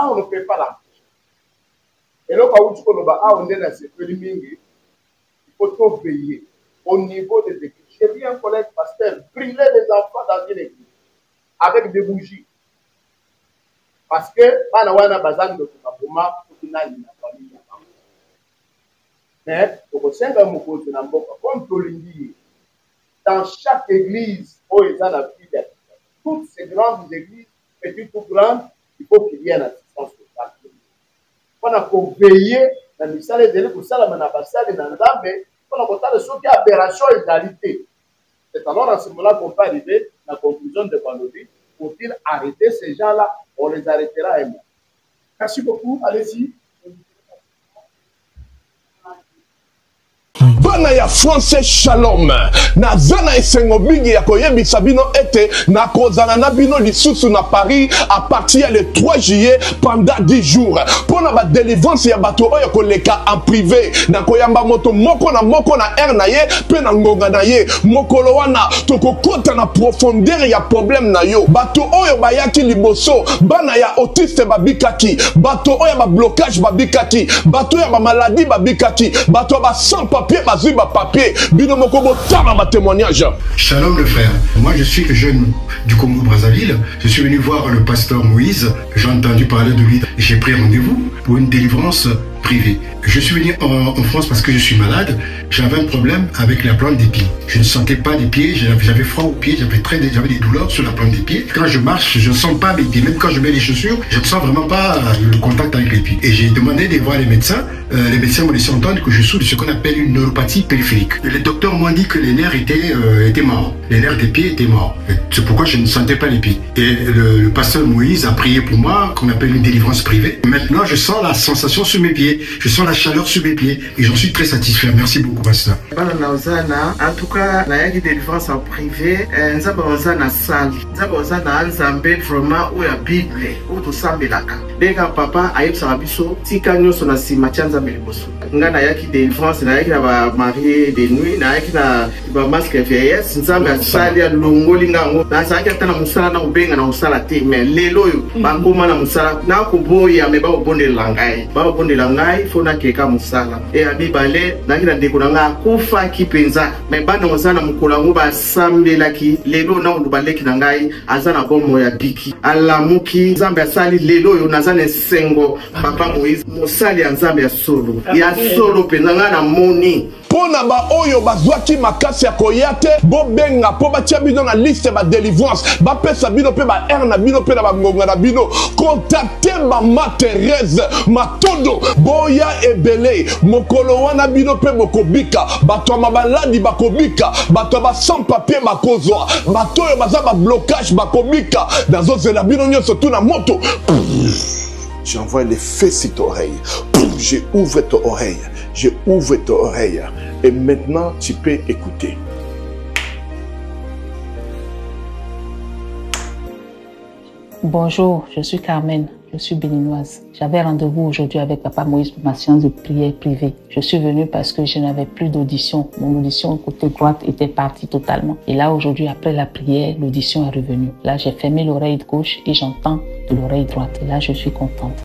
on ne peut pas l'empêcher. Et là, quand on est dans ce phénomène, il faut tout veiller au niveau des églises. J'ai vu un collègue pasteur brûler les enfants dans une église avec des bougies. Parce que, mais, dans chaque église, toutes ces grandes églises, petites ou grandes, il faut qu'il y ait une assistance sociale. On a veiller dans les salles de l'église, dans les salles de l'église, on a ce qui est aberration et égalité. C'est alors à ce moment-là qu'on peut arriver à la conclusion de Bandoli. Faut-il arrêter ces gens-là? On les arrêtera un mois. Merci beaucoup. Allez-y. Bana ya français shalom na zana esengo bigi ya koyebisa bino ete na kozana na bino lisusu na Paris à partir le 3 juillet pendant 10 jours pona ba délivrance ya bato oyo koleka en privé na koyamba moto moko na air na ye pe na ngonga na ye mokolo wana tokokota na profondeur ya problème na yo bato oyo bayaki liboso bana ya autiste babikaki bato oyo ba blocage babikaki bato oyo ba maladie babikaki bato ba sans papier papier, témoignage. Shalom le frère, moi je suis le jeune du Congo-Brazzaville, je suis venu voir le pasteur Moïse, j'ai entendu parler de lui, j'ai pris rendez-vous pour une délivrance privée. Je suis venu en France parce que je suis malade, j'avais un problème avec la plante des pieds. Je ne sentais pas les pieds, j'avais froid aux pieds, j'avais des douleurs sur la plante des pieds. Quand je marche, je ne sens pas mes pieds, même quand je mets les chaussures, je ne sens vraiment pas le contact avec les pieds. Et j'ai demandé de voir les médecins m'ont laissé entendre que je souffre de ce qu'on appelle une neuropathie périphérique. Les docteurs m'ont dit que les nerfs étaient morts, les nerfs des pieds étaient morts. C'est pourquoi je ne sentais pas les pieds. Et le pasteur Moïse a prié pour moi, qu'on appelle une délivrance privée. Maintenant, je sens la sensation sur mes pieds. pieds, je sens la chaleur sur mes pieds et j'en suis très satisfait. Merci beaucoup, pasteur. En tout cas, il y a des délivrances en privé. Nous avons une salle. Nous avons une Zambé vraiment où il y a Bible, où tout ça est là. Dès que papa a eu sa biso, si quand sur la cimetière Zambé bosso. Nous avons des délivrances, nous avons marié des nuits, nous avons masque vieillesse, nous avons salle ya longolingango. Nous avons musala na ubenga na musala te, mais lelo yo bangoma na musala na ko boya me ba obonde langai. Ba obonde langai fona keka musala. E abibale na kina ndeko nga kufa kipenza. Me bana musala mukolango ba sambelaki lelo na ulubaleki na ngai azana bomo ya biki. Alamuki Nzambe asali lelo yo nazana sengo papa Moïse musali ya Nzambe ya solo. Ya solo penza nga na moni. Pona ba oyo bazwaki makasi ya koyate bo benga po batia bino na liste ba délivrance ba pesa bino pe ba er na bino pe na ba ngonga na bino contacter mama Thérèse Matondo boya ebele mokolo wana bino pe bokobika bato mabaladi bakobika bato ba sans papier bakozwa bato yo baza ba blocage bakobika nazo zela bino nyonso tu na moto. J'envoie les feux sur ton oreille. J'ai ouvert ton oreille. J'ai ouvert ton oreille. Et maintenant, tu peux écouter. Bonjour, je suis Carmen. Je suis béninoise. J'avais rendez-vous aujourd'hui avec Papa Moïse pour ma séance de prière privée. Je suis venue parce que je n'avais plus d'audition. Mon audition côté droite était partie totalement. Et là, aujourd'hui, après la prière, l'audition est revenue. Là, j'ai fermé l'oreille gauche et j'entends de l'oreille droite. Et là, je suis contente.